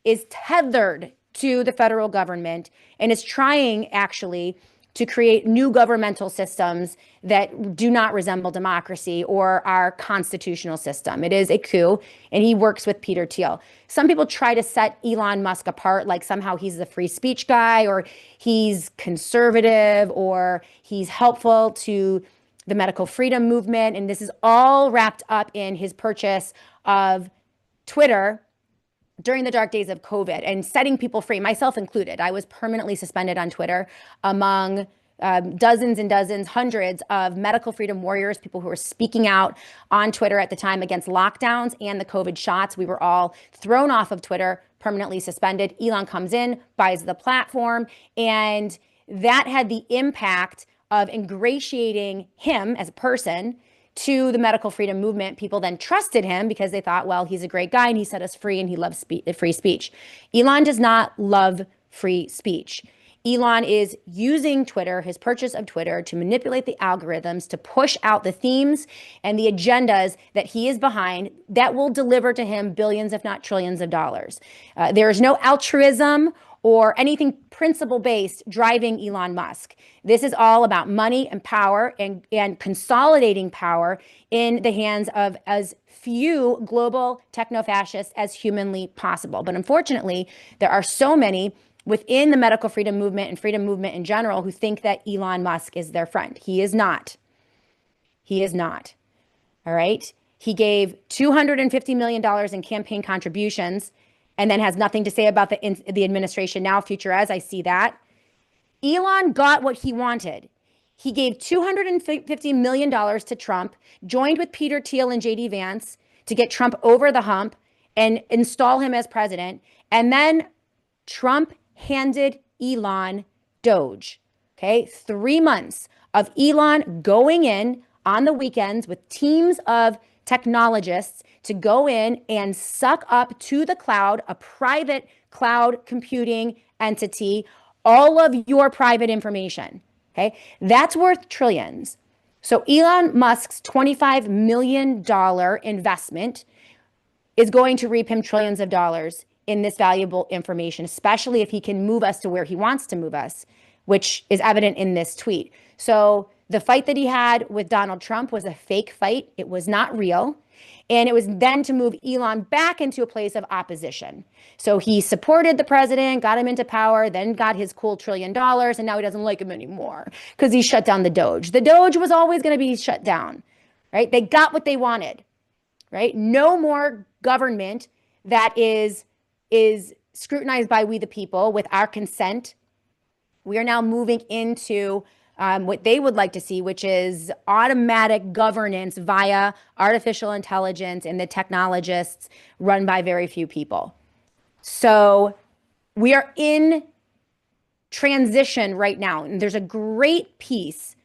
[SPEAKER 1] is tethered to the federal government and is trying actually to create new governmental systems that do not resemble democracy or our constitutional system. It is a coup, and he works with Peter Thiel. Some people try to set Elon Musk apart, like somehow he's the free speech guy, or he's conservative, or he's helpful to the medical freedom movement. And this is all wrapped up in his purchase of Twitter during the dark days of COVID and setting people free, myself included. I was permanently suspended on Twitter among dozens and dozens, hundreds of medical freedom warriors, people who were speaking out on Twitter at the time against lockdowns and the COVID shots. We were all thrown off of Twitter, permanently suspended. Elon comes in, buys the platform, and that had the impact of ingratiating him as a person to the medical freedom movement. People then trusted him because they thought, well, he's a great guy and he set us free and he loves free speech. Elon does not love free speech. Elon is using Twitter, his purchase of Twitter, to manipulate the algorithms, to push out the themes and the agendas that he is behind that will deliver to him billions, if not trillions of dollars. There is no altruism or anything principle-based driving Elon Musk. This is all about money and power and consolidating power in the hands of as few global techno-fascists as humanly possible. But unfortunately, there are so many within the medical freedom movement and freedom movement in general who think that Elon Musk is their friend. He is not. He is not. All right? He gave $250 million in campaign contributions and then has nothing to say about the administration now, future as I see that. Elon got what he wanted. He gave $250 million to Trump, joined with Peter Thiel and JD Vance to get Trump over the hump and install him as president. And then Trump handed Elon Doge. Okay, 3 months of Elon going in on the weekends with teams of technologists to go in and suck up to the cloud, a private cloud computing entity, all of your private information. Okay, that's worth trillions. So Elon Musk's $25 million investment is going to reap him trillions of dollars in this valuable information, especially if he can move us to where he wants to move us, which is evident in this tweet. So the fight that he had with Donald Trump was a fake fight. It was not real. And it was then to move Elon back into a place of opposition. So he supported the president, got him into power, then got his cool $1 trillion, and now he doesn't like him anymore because he shut down the Doge. The Doge was always going to be shut down, right? They got what they wanted, right? No more government that is scrutinized by we the people with our consent. We are now moving into what they would like to see, which is automatic governance via artificial intelligence and the technologists run by very few people. So we are in transition right now. And there's a great piece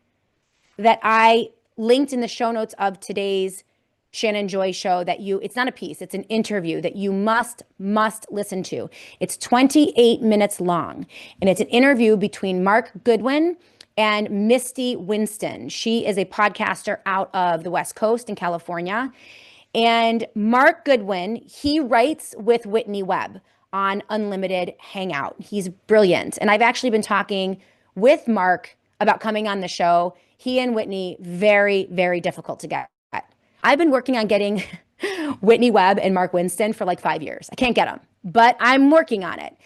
[SPEAKER 1] that I linked in the show notes of today's Shannon Joy Show that it's not a piece, it's an interview that you must listen to. It's 28 minutes long. And it's an interview between Mark Goodwin and Misty Winston. She is a podcaster out of the West Coast in California. And Mark Goodwin, he writes with Whitney Webb on Unlimited Hangout. He's brilliant. And I've actually been talking with Mark about coming on the show. He and Whitney, very, very difficult to get. I've been working on getting Whitney Webb and Mark Winston for like 5 years. I can't get them, but I'm working on it.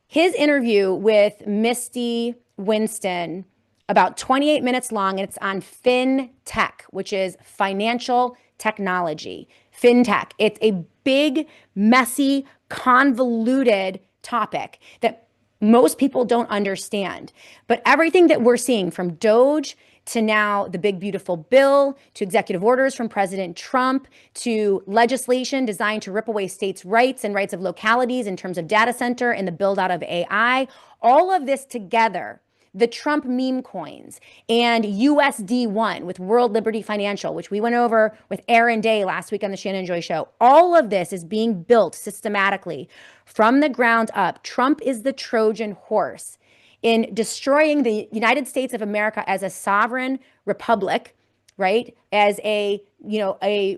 [SPEAKER 1] His interview with Misty Winston, about 28 minutes long, and it's on FinTech, which is financial technology. FinTech. It's a big, messy, convoluted topic that most people don't understand. But everything that we're seeing, from Doge to now the big beautiful bill, to executive orders from President Trump, to legislation designed to rip away states' rights and rights of localities in terms of data center and the build out of AI, all of this together, the Trump meme coins and USD1 with World Liberty Financial, which we went over with Aaron Day last week on the Shannon Joy Show. All of this is being built systematically from the ground up. Trump is the Trojan horse in destroying the United States of America as a sovereign republic, right? As a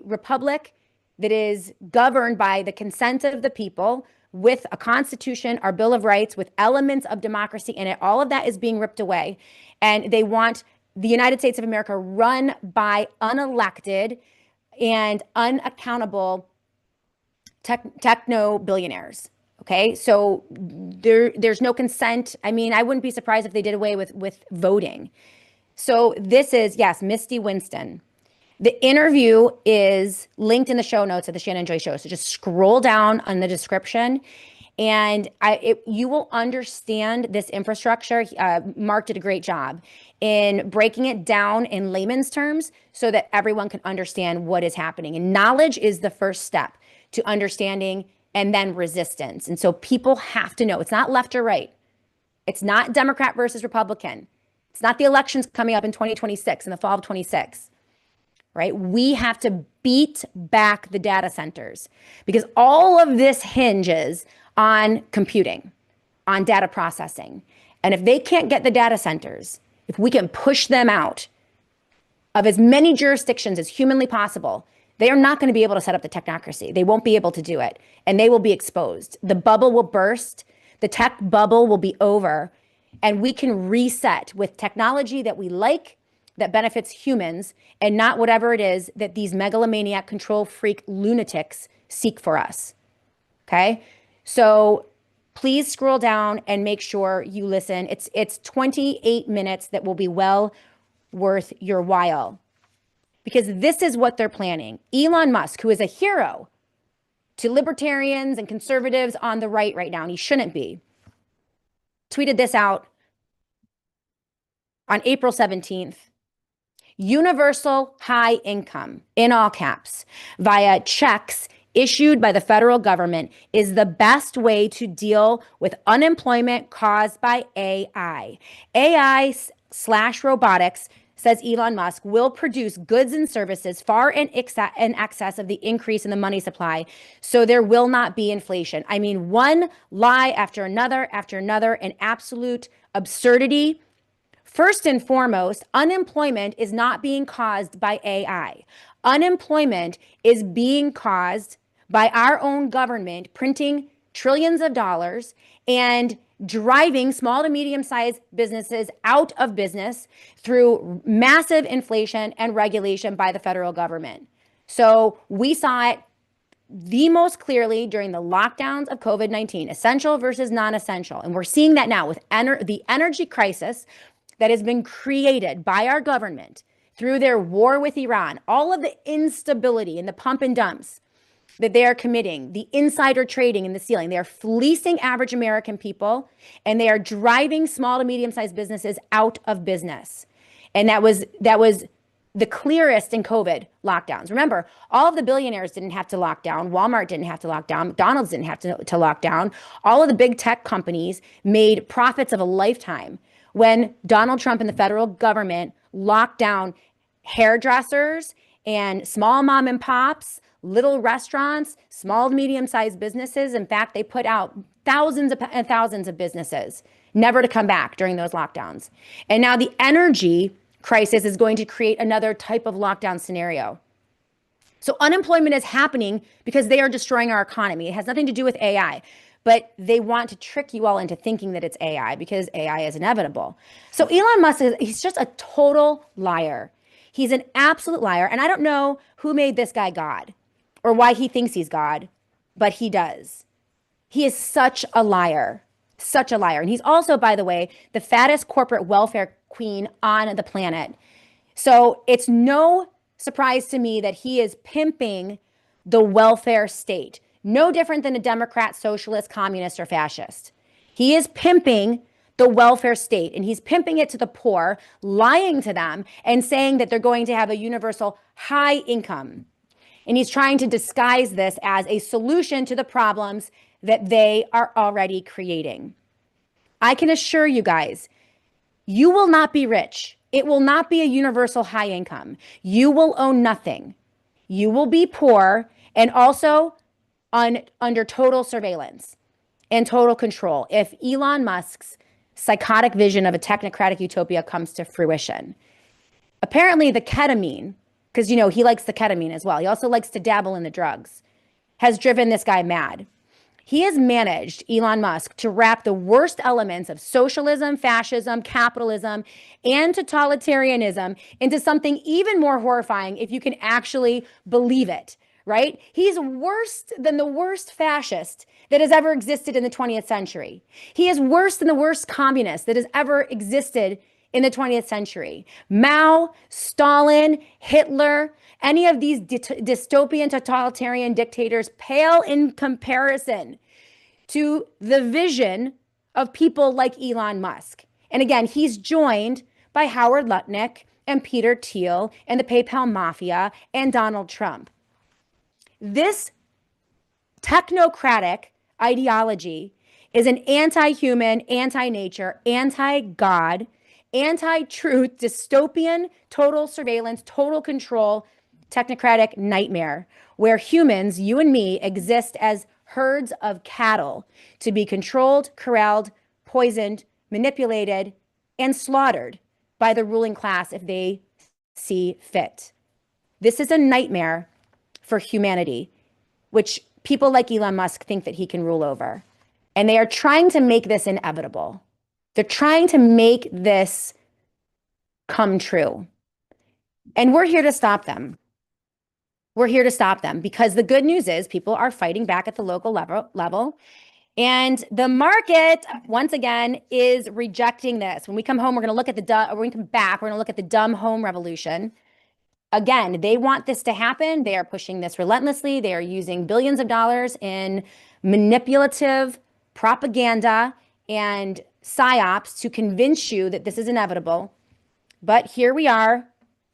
[SPEAKER 1] republic that is governed by the consent of the people, with a constitution, our Bill of Rights, with elements of democracy in it. All of that is being ripped away. And they want the United States of America run by unelected and unaccountable techno billionaires. Okay, so there's no consent. I mean, I wouldn't be surprised if they did away with voting. So this is, yes, Misty Winston. The interview is linked in the show notes of the Shannon Joy Show. So just scroll down on the description and you will understand this infrastructure. Mark did a great job in breaking it down in layman's terms so that everyone can understand what is happening. And knowledge is the first step to understanding, and then resistance. And so people have to know it's not left or right. It's not Democrat versus Republican. It's not the elections coming up in 2026, in the fall of 26, right? We have to beat back the data centers because all of this hinges on computing, on data processing. And if they can't get the data centers, if we can push them out of as many jurisdictions as humanly possible, they are not going to be able to set up the technocracy. They won't be able to do it, and they will be exposed. The bubble will burst. The tech bubble will be over, and we can reset with technology that we like, that benefits humans, and not whatever it is that these megalomaniac control freak lunatics seek for us. Okay? So please scroll down and make sure you listen. It's 28 minutes that will be well worth your while. Because this is what they're planning. Elon Musk, who is a hero to libertarians and conservatives on the right now, and he shouldn't be, tweeted this out on April 17th. Universal high income, in all caps, via checks issued by the federal government is the best way to deal with unemployment caused by AI. AI/robotics, says Elon Musk, will produce goods and services far in excess of the increase in the money supply. So there will not be inflation. I mean, one lie after another, an absolute absurdity. First and foremost, unemployment is not being caused by AI. Unemployment is being caused by our own government printing trillions of dollars and driving small to medium-sized businesses out of business through massive inflation and regulation by the federal government. So we saw it the most clearly during the lockdowns of COVID-19, essential versus non-essential. And we're seeing that now with the energy crisis that has been created by our government through their war with Iran, all of the instability and the pump and dumps that they are committing, the insider trading and the stealing. They are fleecing average American people, and they are driving small to medium-sized businesses out of business. And that was the clearest in COVID lockdowns. Remember, all of the billionaires didn't have to lock down. Walmart didn't have to lock down. McDonald's didn't have to lock down. All of the big tech companies made profits of a lifetime when Donald Trump and the federal government locked down hairdressers and small mom and pops little restaurants, small to medium-sized businesses. In fact, they put out thousands and thousands of businesses never to come back during those lockdowns. And now the energy crisis is going to create another type of lockdown scenario. So unemployment is happening because they are destroying our economy. It has nothing to do with AI, but they want to trick you all into thinking that it's AI because AI is inevitable. So Elon Musk, he's just a total liar. He's an absolute liar. And I don't know who made this guy God or why he thinks he's God, but he does. He is such a liar, such a liar. And he's also, by the way, the fattest corporate welfare queen on the planet. So it's no surprise to me that he is pimping the welfare state. No different than a Democrat, socialist, communist, or fascist. He is pimping the welfare state, and he's pimping it to the poor, lying to them and saying that they're going to have a universal high income. And he's trying to disguise this as a solution to the problems that they are already creating. I can assure you guys, you will not be rich. It will not be a universal high income. You will own nothing. You will be poor and also under total surveillance and total control if Elon Musk's psychotic vision of a technocratic utopia comes to fruition. Apparently the ketamine, because he likes the ketamine as well. He also likes to dabble in the drugs, has driven this guy mad. He has managed, Elon Musk, to wrap the worst elements of socialism, fascism, capitalism, and totalitarianism into something even more horrifying if you can actually believe it, right? He's worse than the worst fascist that has ever existed in the 20th century. He is worse than the worst communist that has ever existed in the 20th century. Mao, Stalin, Hitler, any of these dystopian totalitarian dictators pale in comparison to the vision of people like Elon Musk. And again, he's joined by Howard Lutnick and Peter Thiel and the PayPal mafia and Donald Trump. This technocratic ideology is an anti-human, anti-nature, anti-God, anti-truth, dystopian, total surveillance, total control, technocratic nightmare where humans, you and me, exist as herds of cattle to be controlled, corralled, poisoned, manipulated, and slaughtered by the ruling class if they see fit. This is a nightmare for humanity, which people like Elon Musk think that he can rule over. And they are trying to make this inevitable. They're trying to make this come true. And we're here to stop them. We're here to stop them because the good news is people are fighting back at the local level. And the market, once again, is rejecting this. When we come home, we're going to look at when we come back, we're going to look at the dumb home revolution. Again, they want this to happen. They are pushing this relentlessly. They are using billions of dollars in manipulative propaganda and psyops to convince you that this is inevitable. But here we are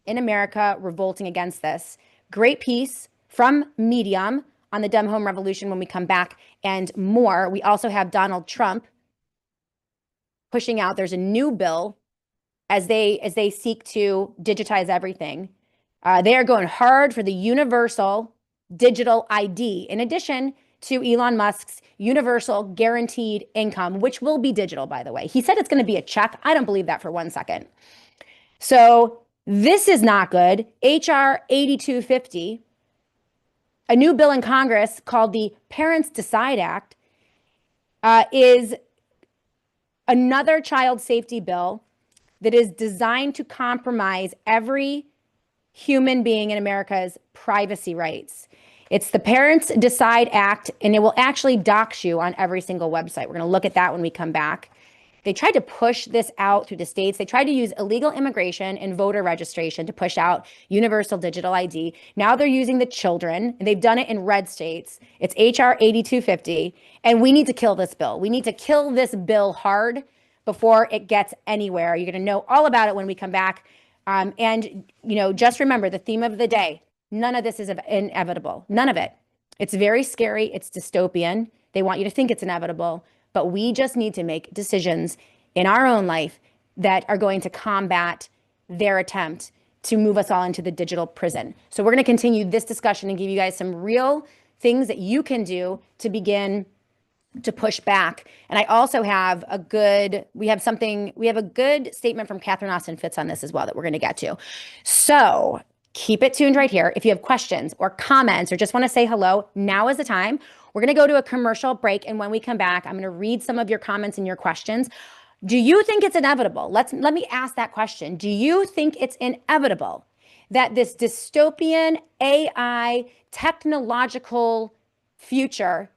[SPEAKER 1] in America revolting against this. Great piece from Medium on the dumb home revolution when we come back and more. We also have Donald Trump pushing out. There's a new bill as they seek to digitize everything. They are going hard for the universal digital ID, in addition to Elon Musk's universal guaranteed income, which will be digital, by the way. He said it's going to be a check. I don't believe that for 1 second. So this is not good. HR 8250, a new bill in Congress called the Parents Decide Act, is another child safety bill that is designed to compromise every human being in America's privacy rights. It's the Parents Decide Act, and it will actually dox you on every single website. We're going to look at that when we come back. They tried to push this out through the states. They tried to use illegal immigration and voter registration to push out universal digital ID. Now they're using the children, and they've done it in red states. It's HR 8250, and we need to kill this bill. We need to kill this bill hard before it gets anywhere. You're going to know all about it when we come back. And just remember the theme of the day. None of this is inevitable. None of it. It's very scary. It's dystopian. They want you to think it's inevitable. But we just need to make decisions in our own life that are going to combat their attempt to move us all into the digital prison. So we're going to continue this discussion and give you guys some real things that you can do to begin to push back. And I also have a good statement from Catherine Austin Fitz on this as well that we're going to get to. So keep it tuned right here. If you have questions or comments or just want to say hello, now is the time. We're going to go to a commercial break. And when we come back, I'm going to read some of your comments and your questions. Do you think it's inevitable? Let me ask that question. Do you think it's inevitable that this dystopian AI technological future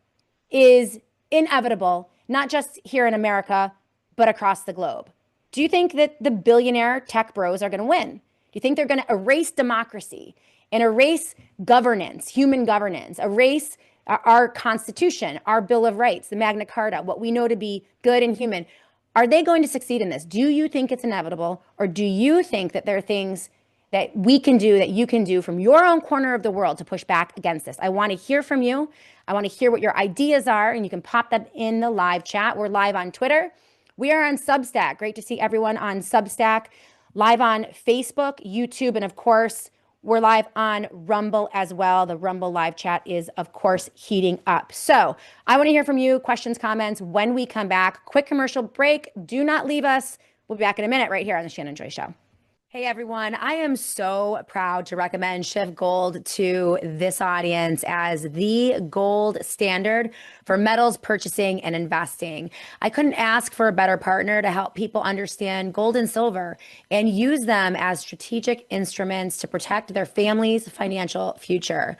[SPEAKER 1] is inevitable, not just here in America, but across the globe? Do you think that the billionaire tech bros are going to win? Do you think they're going to erase democracy and erase governance, human governance, erase our Constitution, our Bill of Rights, the Magna Carta, what we know to be good and human? Are they going to succeed in this? Do you think it's inevitable, or do you think that there are things that we can do, that you can do from your own corner of the world to push back against this? I want to hear from you. I want to hear what your ideas are, and you can pop them in the live chat. We're live on Twitter. We are on Substack. Great to see everyone on Substack, live on Facebook, YouTube, and of course, we're live on Rumble as well. The Rumble live chat is, of course, heating up. So I want to hear from you, questions, comments, when we come back. Quick commercial break. Do not leave us. We'll be back in a minute right here on the Shannon Joy Show. Hey everyone, I am so proud to recommend Schiff Gold to this audience as the gold standard for metals purchasing and investing. I couldn't ask for a better partner to help people understand gold and silver and use them as strategic instruments to protect their family's financial future.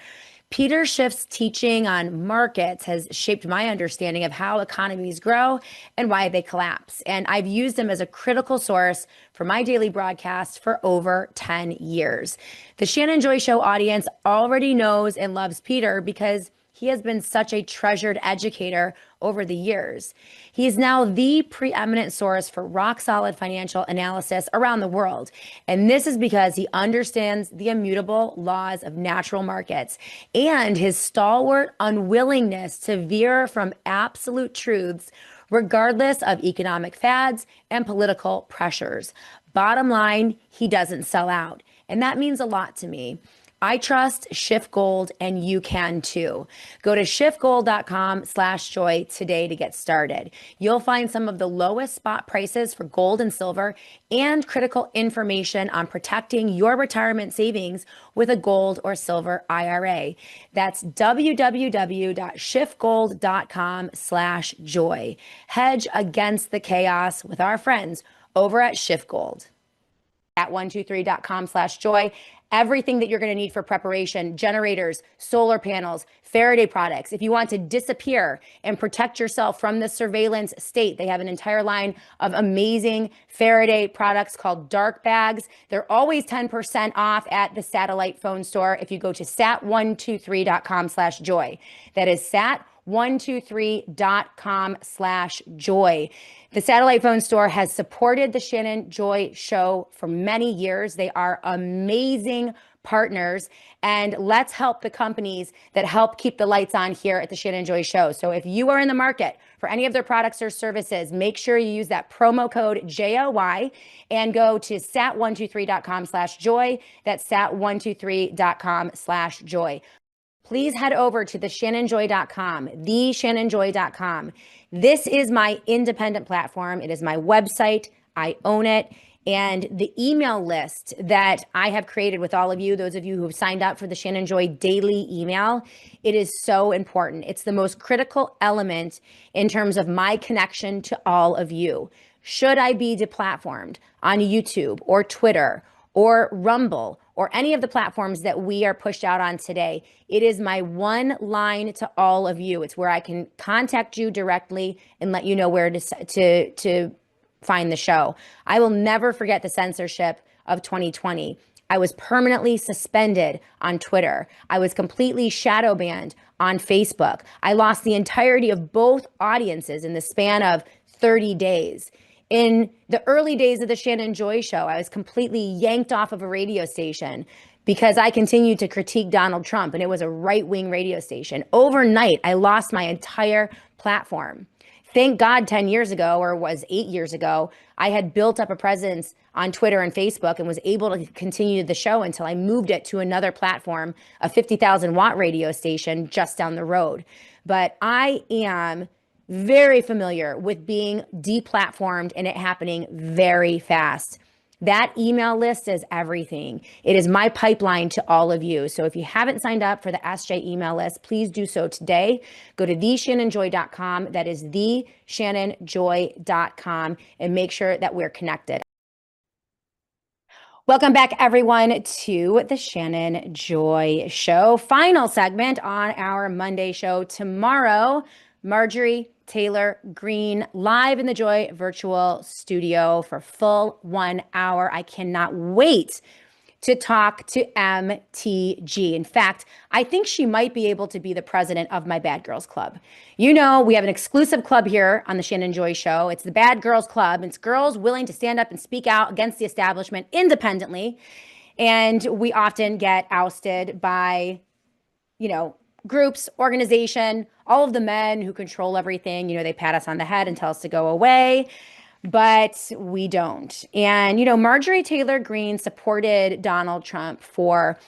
[SPEAKER 1] Peter Schiff's teaching on markets has shaped my understanding of how economies grow and why they collapse. And I've used him as a critical source for my daily broadcast for over 10 years. The Shannon Joy Show audience already knows and loves Peter because he has been such a treasured educator over the years. He is now the preeminent source for rock-solid financial analysis around the world. And this is because he understands the immutable laws of natural markets and his stalwart unwillingness to veer from absolute truths, regardless of economic fads and political pressures. Bottom line, he doesn't sell out. And that means a lot to me. I trust Schiff Gold, and you can too. Go to schiffgold.com/joy today to get started. You'll find some of the lowest spot prices for gold and silver and critical information on protecting your retirement savings with a gold or silver IRA. That's www.schiffgold.com/joy. Hedge against the chaos with our friends over at Schiff Gold. At 123.com/joy. Everything that you're going to need for preparation: generators, solar panels, Faraday products. If you want to disappear and protect yourself from the surveillance state, they have an entire line of amazing Faraday products called dark bags. They're always 10% off at the satellite phone store if you go to sat123.com/joy. That is sat123.com/joy. The satellite phone store has supported the Shannon Joy Show for many years. They are amazing partners, and let's help the companies that help keep the lights on here at the Shannon Joy Show. So if you are in the market for any of their products or services, make sure you use that promo code JOY and go to sat123.com/joy. That's sat123.com/joy. Please head over to theshannonjoy.com, theshannonjoy.com. This is my independent platform. It is my website. I own it. And the email list that I have created with all of you, those of you who have signed up for the Shannon Joy daily email, it is so important. It's the most critical element in terms of my connection to all of you. Should I be deplatformed on YouTube or Twitter or Rumble or any of the platforms that we are pushed out on today, it is my one line to all of you. It's where I can contact you directly and let you know where to find the show. I will never forget the censorship of 2020. I was permanently suspended on Twitter. I was completely shadow banned on Facebook. I lost the entirety of both audiences in the span of 30 days. In the early days of the Shannon Joy Show, I was completely yanked off of a radio station because I continued to critique Donald Trump, and it was a right-wing radio station. Overnight, I lost my entire platform. thank God 10 years ago, or was 8 years ago, I had built up a presence on Twitter and Facebook and was able to continue the show until I moved it to another platform, a 50,000 watt radio station just down the road. But I am very familiar with being deplatformed and it happening very fast. That email list is everything. It is my pipeline to all of you. So if you haven't signed up for the SJ email list, please do so today. Go to theshannonjoy.com. That is theshannonjoy.com, and make sure that we're connected. Welcome back, everyone, to the Shannon Joy Show. Final segment on our Monday show tomorrow. Marjorie Taylor Greene live in the Joy virtual studio for full 1 hour. I cannot wait to talk to MTG. In fact, I think she might be able to be the president of my Bad Girls Club. You know, we have an exclusive club here on the Shannon Joy Show. It's the Bad Girls Club. It's girls willing to stand up and speak out against the establishment independently. And we often get ousted by, groups, organization, all of the men who control everything. They pat us on the head and tell us to go away, but we don't. And, Marjorie Taylor Greene supported Donald Trump for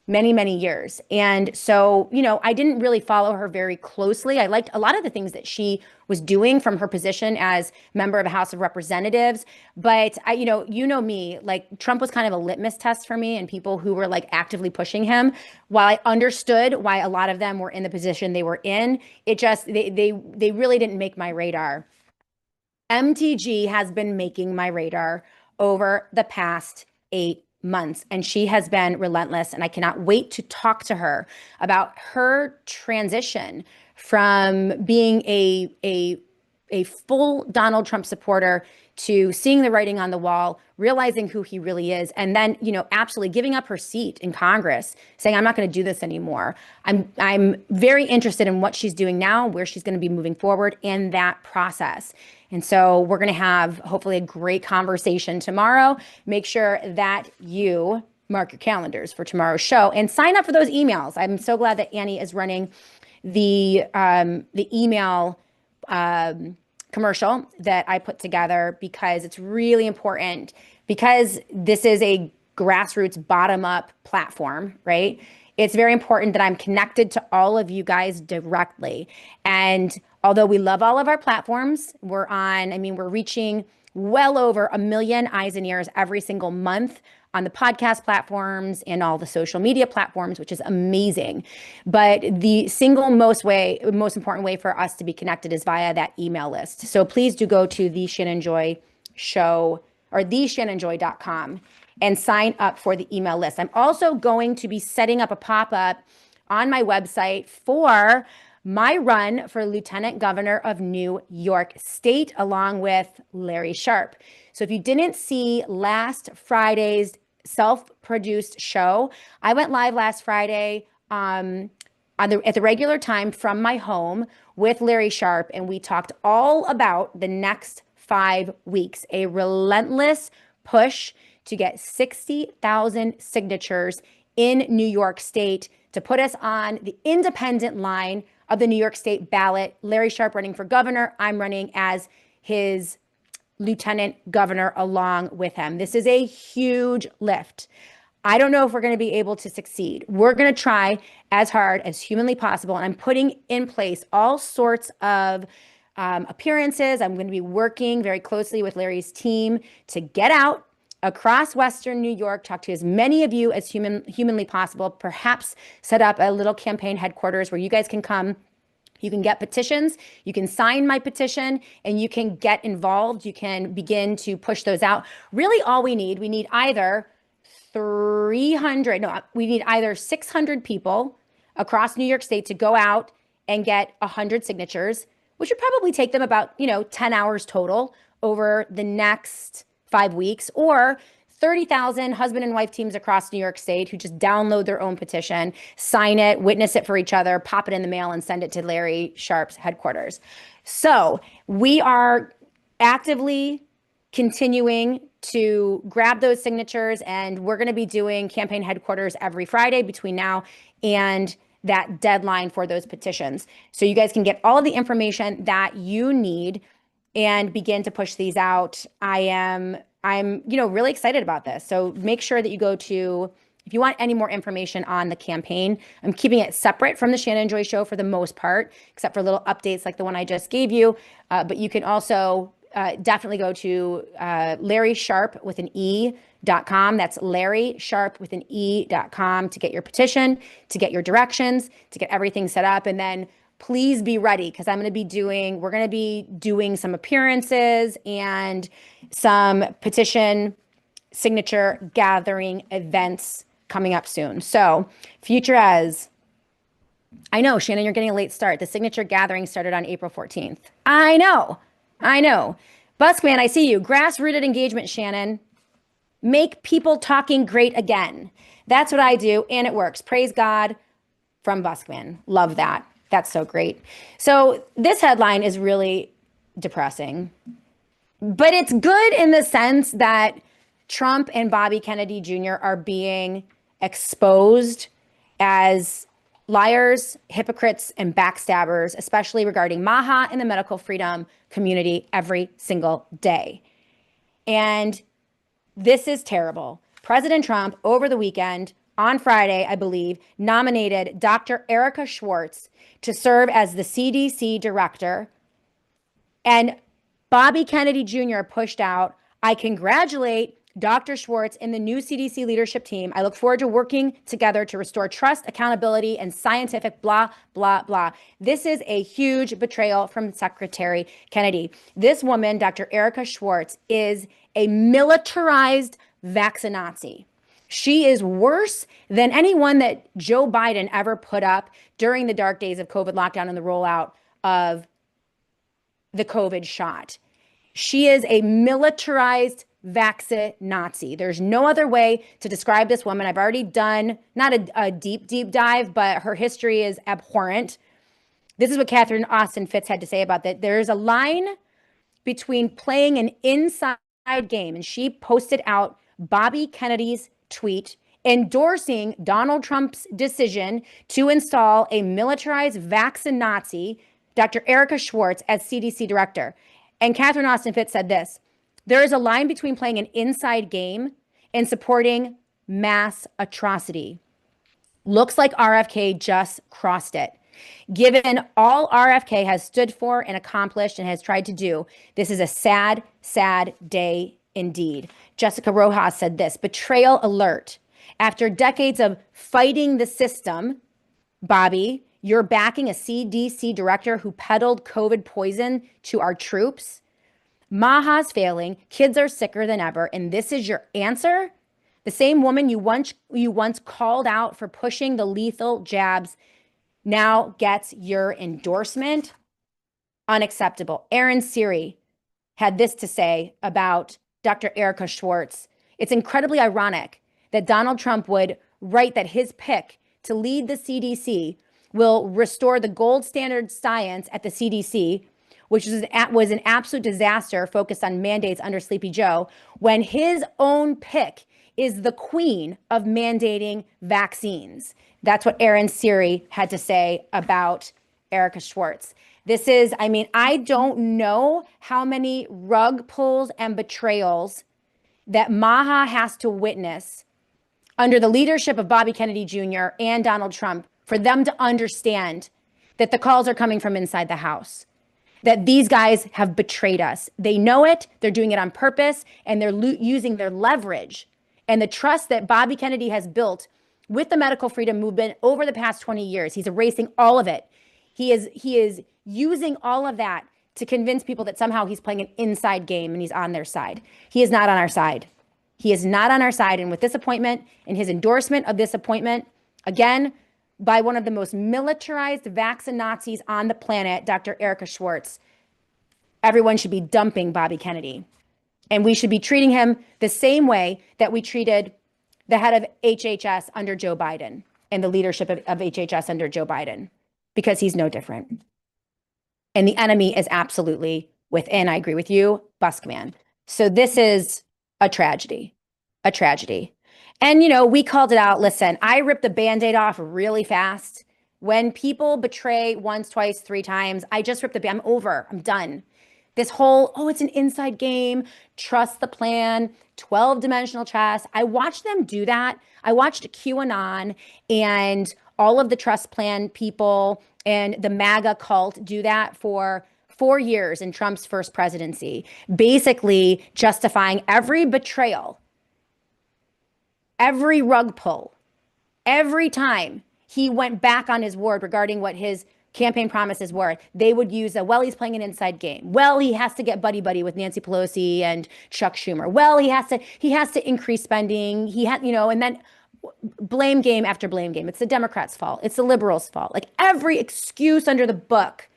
[SPEAKER 1] many, many years. And so, I didn't really follow her very closely. I liked a lot of the things that she was doing from her position as member of the House of Representatives. But you know me, like Trump was kind of a litmus test for me and people who were like actively pushing him. While I understood why a lot of them were in the position they were in, it just, they really didn't make my radar. MTG has been making my radar over the past 8 months, and she has been relentless. And I cannot wait to talk to her about her transition from being a full Donald Trump supporter to seeing the writing on the wall, realizing who he really is, and then, absolutely giving up her seat in Congress, saying, I'm not going to do this anymore. I'm very interested in what she's doing now, where she's going to be moving forward in that process. And so we're going to have hopefully a great conversation tomorrow. Make sure that you mark your calendars for tomorrow's show and sign up for those emails. I'm so glad that Annie is running the email commercial that I put together, because it's really important, because this is a grassroots bottom-up platform, right? It's very important that I'm connected to all of you guys directly. And although we love all of our platforms, we're reaching well over 1 million eyes and ears every single month on the podcast platforms and all the social media platforms, which is amazing. But the single most important way for us to be connected is via that email list. So please do go to the Shannon Joy Show or theshannonjoy.com and sign up for the email list. I'm also going to be setting up a pop-up on my website for my run for Lieutenant Governor of New York State, along with Larry Sharpe. So if you didn't see last Friday's self-produced show, I went live last Friday at the regular time from my home with Larry Sharpe, and we talked all about the next 5 weeks, a relentless push to get 60,000 signatures in New York State to put us on the independent line of the New York State ballot. Larry Sharpe running for governor. I'm running as his lieutenant governor along with him. This is a huge lift. I don't know if we're going to be able to succeed. We're going to try as hard as humanly possible. And I'm putting in place all sorts of appearances. I'm going to be working very closely with Larry's team to get out across Western New York, talk to as many of you as humanly possible, perhaps set up a little campaign headquarters where you guys can come. You can get petitions, you can sign my petition, and you can get involved. You can begin to push those out. Really all we need either 600 people across New York State to go out and get 100 signatures, which would probably take them about, 10 hours total over the next 5 weeks, or 30,000 husband and wife teams across New York State who just download their own petition, sign it, witness it for each other, pop it in the mail, and send it to Larry Sharpe's headquarters. So we are actively continuing to grab those signatures, and we're going to be doing campaign headquarters every Friday between now and that deadline for those petitions. So you guys can get all of the information that you need and begin to push these out. I'm really excited about this. So make sure that you go to, if you want any more information on the campaign, I'm keeping it separate from the Shannon Joy Show for the most part, except for little updates like the one I just gave you. But you can also definitely go to Larry Sharp with an E.com. That's Larry Sharp with an E.com to get your petition, to get your directions, to get everything set up. And then please be ready, because we're going to be doing some appearances and some petition signature gathering events coming up soon. So future as, I know, Shannon, you're getting a late start. The signature gathering started on April 14th. I know. Buskman, I see you. Grassrooted engagement, Shannon. Make people talking great again. That's what I do, and it works. Praise God from Buskman. Love that. That's so great. So this headline is really depressing, but it's good in the sense that Trump and Bobby Kennedy Jr. are being exposed as liars, hypocrites, and backstabbers, especially regarding MAHA and the medical freedom community every single day. And this is terrible. President Trump, over the weekend, on Friday, I believe, nominated Dr. Erica Schwartz to serve as the CDC director. And Bobby Kennedy Jr. pushed out, I congratulate Dr. Schwartz and the new CDC leadership team. I look forward to working together to restore trust, accountability, and scientific blah, blah, blah. This is a huge betrayal from Secretary Kennedy. This woman, Dr. Erica Schwartz, is a militarized vaccinazi. She is worse than anyone that Joe Biden ever put up during the dark days of COVID lockdown and the rollout of the COVID shot. She is a militarized vaccinazi. There's no other way to describe this woman. I've already done not a deep dive, but her history is abhorrent. This is what Catherine Austin Fitts had to say about that. There's a line between playing an inside game, and she posted out Bobby Kennedy's tweet endorsing Donald Trump's decision to install a militarized vaccinazi, Dr. Erica Schwartz, as CDC director. And Catherine Austin Fitts said this: there is a line between playing an inside game and supporting mass atrocity. Looks like RFK just crossed it. Given all RFK has stood for and accomplished and has tried to do, this is a sad, sad day indeed. Jessica Rojas said this: betrayal alert. After decades of fighting the system, Bobby, you're backing a CDC director who peddled COVID poison to our troops. MAHA's failing, kids are sicker than ever, and this is your answer? The same woman you once called out for pushing the lethal jabs now gets your endorsement? Unacceptable. Aaron Siri had this to say about Dr. Erica Schwartz. It's incredibly ironic that Donald Trump would write that his pick to lead the CDC will restore the gold standard science at the CDC, which was an absolute disaster focused on mandates under Sleepy Joe, when his own pick is the queen of mandating vaccines. That's what Aaron Siri had to say about Erica Schwartz. This is, I don't know how many rug pulls and betrayals that MAHA has to witness under the leadership of Bobby Kennedy Jr. and Donald Trump for them to understand that the calls are coming from inside the house, that these guys have betrayed us. They know it, they're doing it on purpose, and they're using their leverage and the trust that Bobby Kennedy has built with the medical freedom movement over the past 20 years. He's erasing all of it. He is using all of that to convince people that somehow he's playing an inside game and he's on their side. He is not on our side. He is not on our side. And with this appointment and his endorsement of this appointment, again, by one of the most militarized vaccinazi on the planet, Dr. Erica Schwartz, everyone should be dumping Bobby Kennedy. And we should be treating him the same way that we treated the head of HHS under Joe Biden and the leadership of HHS under Joe Biden, because he's no different. And the enemy is absolutely within. I agree with you, Buskman. So this is a tragedy, a tragedy. And, we called it out. Listen, I ripped the Band-Aid off really fast When people betray once, twice, three times, I just rip the, I'm over, I'm done. This whole, oh, it's an inside game, trust the plan, 12-dimensional chess. I watched them do that. I watched QAnon and all of the trust plan people and the MAGA cult do that for 4 years in Trump's first presidency, basically justifying every betrayal, every rug pull, every time he went back on his word regarding what his campaign promises were. They would use well, he's playing an inside game. Well, he has to get buddy with Nancy Pelosi and Chuck Schumer. Well, he has to increase spending. He had, and then blame game after blame game. It's the Democrats' fault. It's the liberals' fault. Like every excuse under the book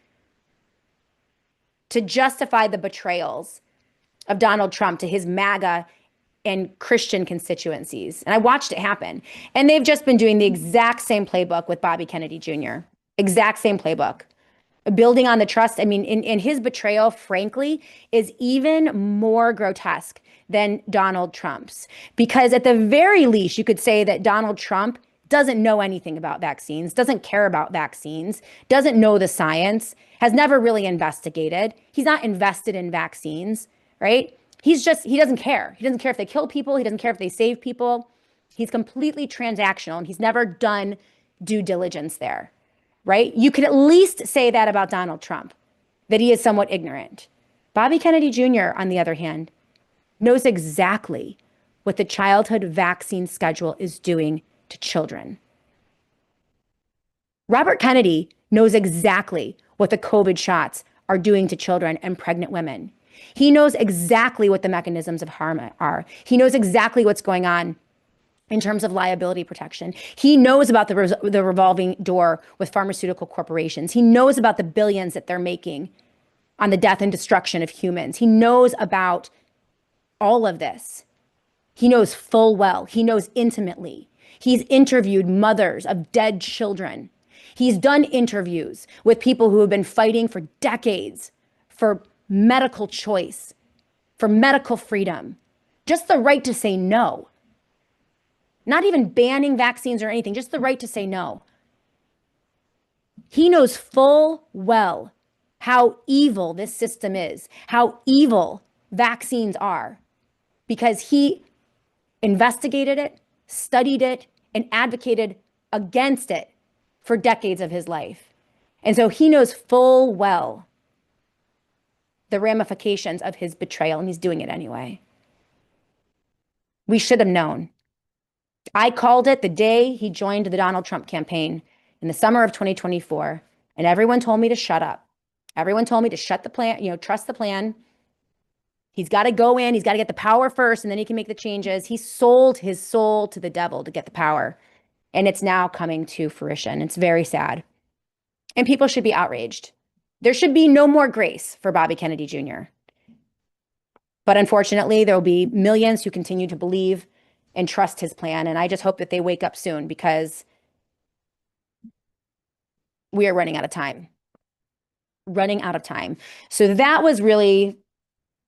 [SPEAKER 1] to justify the betrayals of Donald Trump to his MAGA and Christian constituencies. And I watched it happen. And they've just been doing the exact same playbook with Bobby Kennedy Jr. Exact same playbook. Building on the trust. I mean, in his betrayal, frankly, is even more grotesque than Donald Trump's. Because at the very least, you could say that Donald Trump doesn't know anything about vaccines, doesn't care about vaccines, doesn't know the science, has never really investigated. He's not invested in vaccines, right? He doesn't care. He doesn't care if they kill people. He doesn't care if they save people. He's completely transactional and he's never done due diligence there, right? You could at least say that about Donald Trump, that he is somewhat ignorant. Bobby Kennedy Jr., on the other hand, knows exactly what the childhood vaccine schedule is doing to children. Robert Kennedy knows exactly what the COVID shots are doing to children and pregnant women. He knows exactly what the mechanisms of harm are. He knows exactly what's going on in terms of liability protection. He knows about the revolving door with pharmaceutical corporations. He knows about the billions that they're making on the death and destruction of humans. He knows about all of this. He knows full well. He knows intimately. He's interviewed mothers of dead children. He's done interviews with people who have been fighting for decades for medical choice, for medical freedom, just the right to say no. Not even banning vaccines or anything, just the right to say no. He knows full well how evil this system is, how evil vaccines are, because he investigated it, studied it, and advocated against it for decades of his life. And so he knows full well the ramifications of his betrayal, and he's doing it anyway. We should have known. I called it the day he joined the Donald Trump campaign in the summer of 2024, and everyone told me to shut up. Everyone told me to shut the plan, trust the plan. He's got to go in, he's got to get the power first, and then he can make the changes. He sold his soul to the devil to get the power, and it's now coming to fruition. It's very sad, and people should be outraged. There should be no more grace for Bobby Kennedy Jr. But unfortunately, there will be millions who continue to believe and trust his plan. And I just hope that they wake up soon, because we are running out of time. Running out of time. So that was really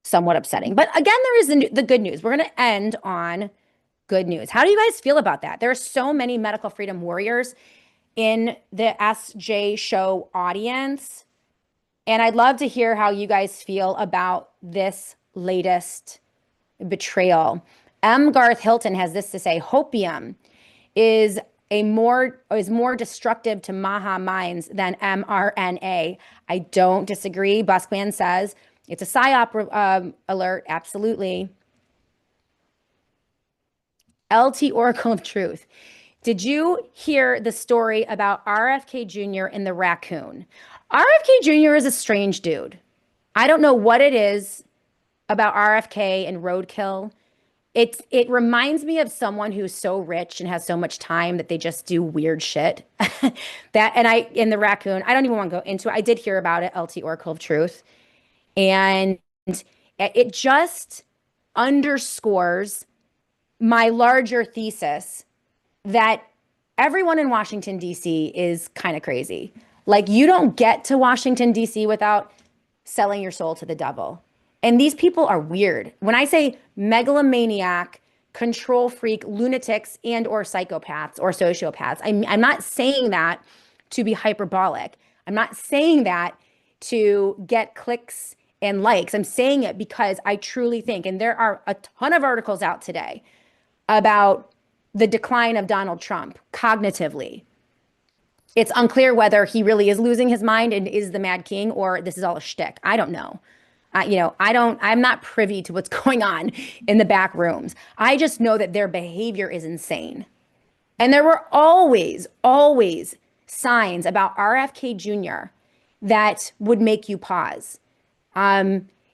[SPEAKER 1] somewhat upsetting. But again, there is the good news. We're going to end on good news. How do you guys feel about that? There are so many medical freedom warriors in the SJ show audience. And I'd love to hear how you guys feel about this latest betrayal. M. Garth Hilton has this to say: hopium is more destructive to Maha minds than mRNA. I don't disagree. Buskman says it's a psyop alert. Absolutely. LT Oracle of Truth. Did you hear the story about RFK Jr. and the raccoon? RFK Jr. is a strange dude. I don't know what it is about RFK and roadkill. It reminds me of someone who's so rich and has so much time that they just do weird shit. In the raccoon, I don't even want to go into it. I did hear about it, LT Oracle of Truth. And it just underscores my larger thesis that everyone in Washington, D.C. is kind of crazy. Like, you don't get to Washington, D.C. without selling your soul to the devil. And these people are weird. When I say megalomaniac, control freak, lunatics, and or psychopaths or sociopaths, I'm not saying that to be hyperbolic. I'm not saying that to get clicks and likes. I'm saying it because I truly think, and there are a ton of articles out today about the decline of Donald Trump cognitively. It's unclear whether he really is losing his mind and is the Mad King, or this is all a shtick. I don't know. I'm not privy to what's going on in the back rooms. I just know that their behavior is insane. And there were always, always signs about RFK Jr. that would make you pause.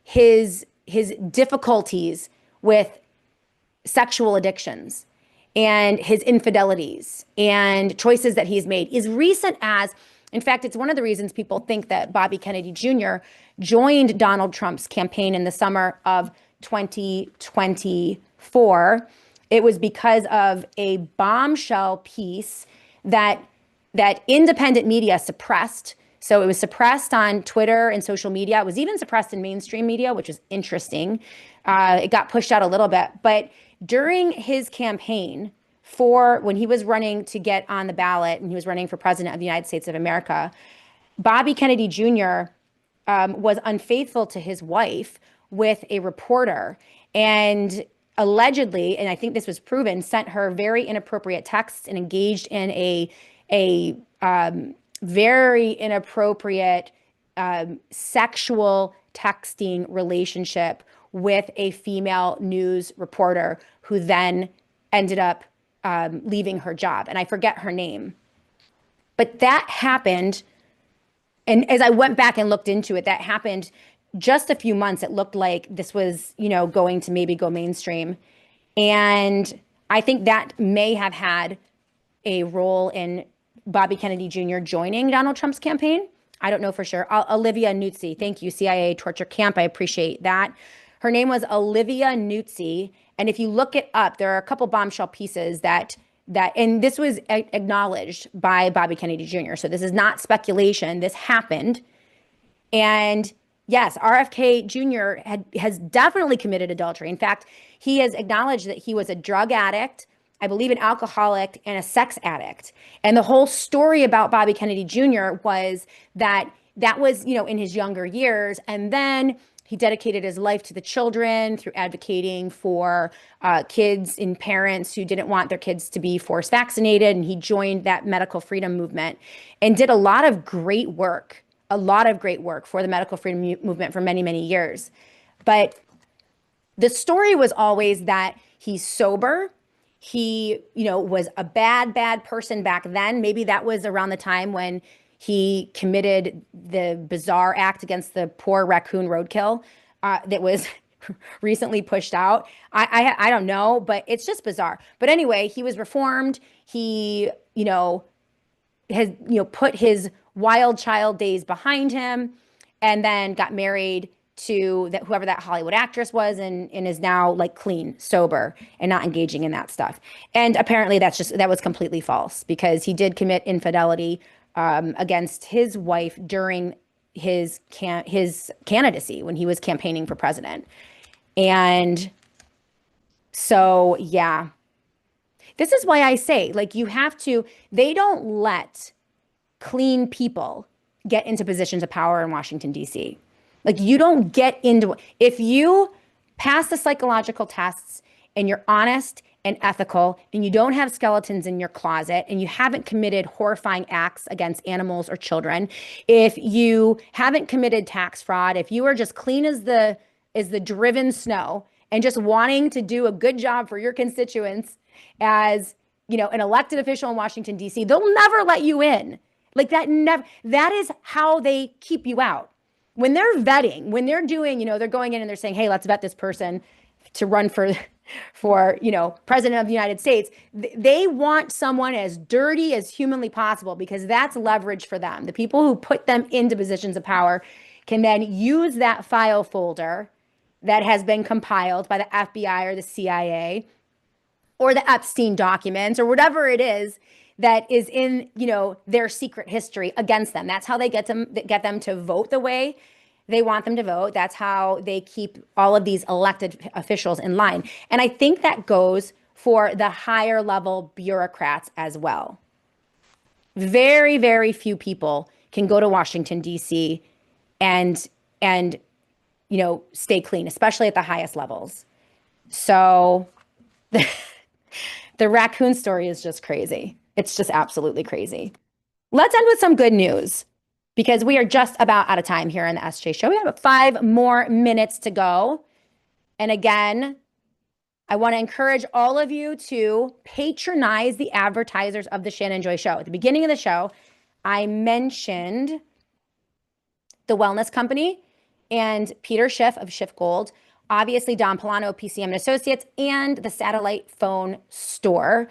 [SPEAKER 1] His difficulties with sexual addictions and his infidelities and choices that he's made is recent as, in fact, it's one of the reasons people think that Bobby Kennedy Jr. joined Donald Trump's campaign in the summer of 2024. It was because of a bombshell piece that independent media suppressed. So it was suppressed on Twitter and social media. It was even suppressed in mainstream media, which is interesting. It got pushed out a little bit. But during his campaign for when he was running to get on the ballot and he was running for president of the United States of America, Bobby Kennedy Jr. Was unfaithful to his wife with a reporter and allegedly, and I think this was proven, sent her very inappropriate texts and engaged in a very inappropriate sexual texting relationship with a female news reporter who then ended up leaving her job. And I forget her name. But that happened. And as I went back and looked into it, that happened just a few months. It looked like this was, going to maybe go mainstream. And I think that may have had a role in Bobby Kennedy Jr. joining Donald Trump's campaign. I don't know for sure. Olivia Nuzzi. Thank you, CIA Torture Camp. I appreciate that. Her name was Olivia Nuzzi. And if you look it up, there are a couple bombshell pieces that, and this was acknowledged by Bobby Kennedy Jr. So this is not speculation. This happened. And yes, RFK Jr. has definitely committed adultery. In fact, he has acknowledged that he was a drug addict, I believe an alcoholic, and a sex addict. And the whole story about Bobby Kennedy Jr. was that was, in his younger years. And then he dedicated his life to the children through advocating for kids and parents who didn't want their kids to be forced vaccinated. And he joined that medical freedom movement and did a lot of great work for the medical freedom movement for many, many years. But the story was always that he's sober. He, was a bad person back then. Maybe that was around the time when he committed the bizarre act against the poor raccoon roadkill that was recently pushed out. I don't know, but it's just bizarre. But anyway, he was reformed. He, has, put his wild child days behind him and then got married to whoever that Hollywood actress was and is now like clean, sober, and not engaging in that stuff. And apparently that was completely false because he did commit infidelity against his wife during his candidacy when he was campaigning for president. And so, yeah, this is why I say, like, they don't let clean people get into positions of power in Washington, D.C. Like, you don't get into, if you pass the psychological tests and you're honest and ethical and you don't have skeletons in your closet and you haven't committed horrifying acts against animals or children, if you haven't committed tax fraud, if you are just clean as the driven snow and just wanting to do a good job for your constituents as, an elected official in Washington, D.C., they'll never let you in. Like that is how they keep you out. When they're vetting, when they're doing, they're going in and they're saying, hey, let's vet this person to run for president of the United States. They want someone as dirty as humanly possible because that's leverage for them. The people who put them into positions of power can then use that file folder that has been compiled by the FBI or the CIA or the Epstein documents or whatever it is that is in, their secret history against them. That's how they get them to vote the way they want them to vote. That's how they keep all of these elected officials in line. And I think that goes for the higher level bureaucrats as well. Very, very few people can go to Washington, D.C. and stay clean, especially at the highest levels. So the raccoon story is just crazy. It's just absolutely crazy. Let's end with some good news because we are just about out of time here in the SJ Show. We have 5 more minutes to go. And again, I want to encourage all of you to patronize the advertisers of the Shannon Joy Show. At the beginning of the show, I mentioned the Wellness Company and Peter Schiff of Schiff Gold, obviously Don Polano, PCM and Associates, and the Satellite Phone Store.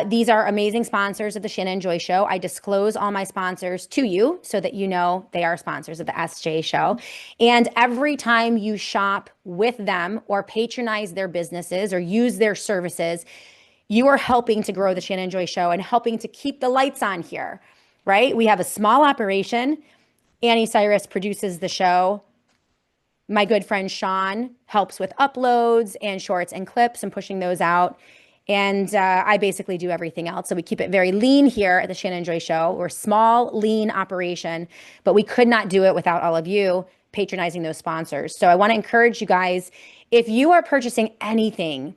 [SPEAKER 1] These are amazing sponsors of the Shannon Joy Show. I disclose all my sponsors to you so that you know they are sponsors of the SJ Show. And every time you shop with them or patronize their businesses or use their services, you are helping to grow the Shannon Joy Show and helping to keep the lights on here, right? We have a small operation. Annie Cyrus produces the show. My good friend Sean helps with uploads and shorts and clips and pushing those out. And I basically do everything else. So we keep it very lean here at the Shannon Joy Show. We're a small, lean operation, but we could not do it without all of you patronizing those sponsors. So I want to encourage you guys, if you are purchasing anything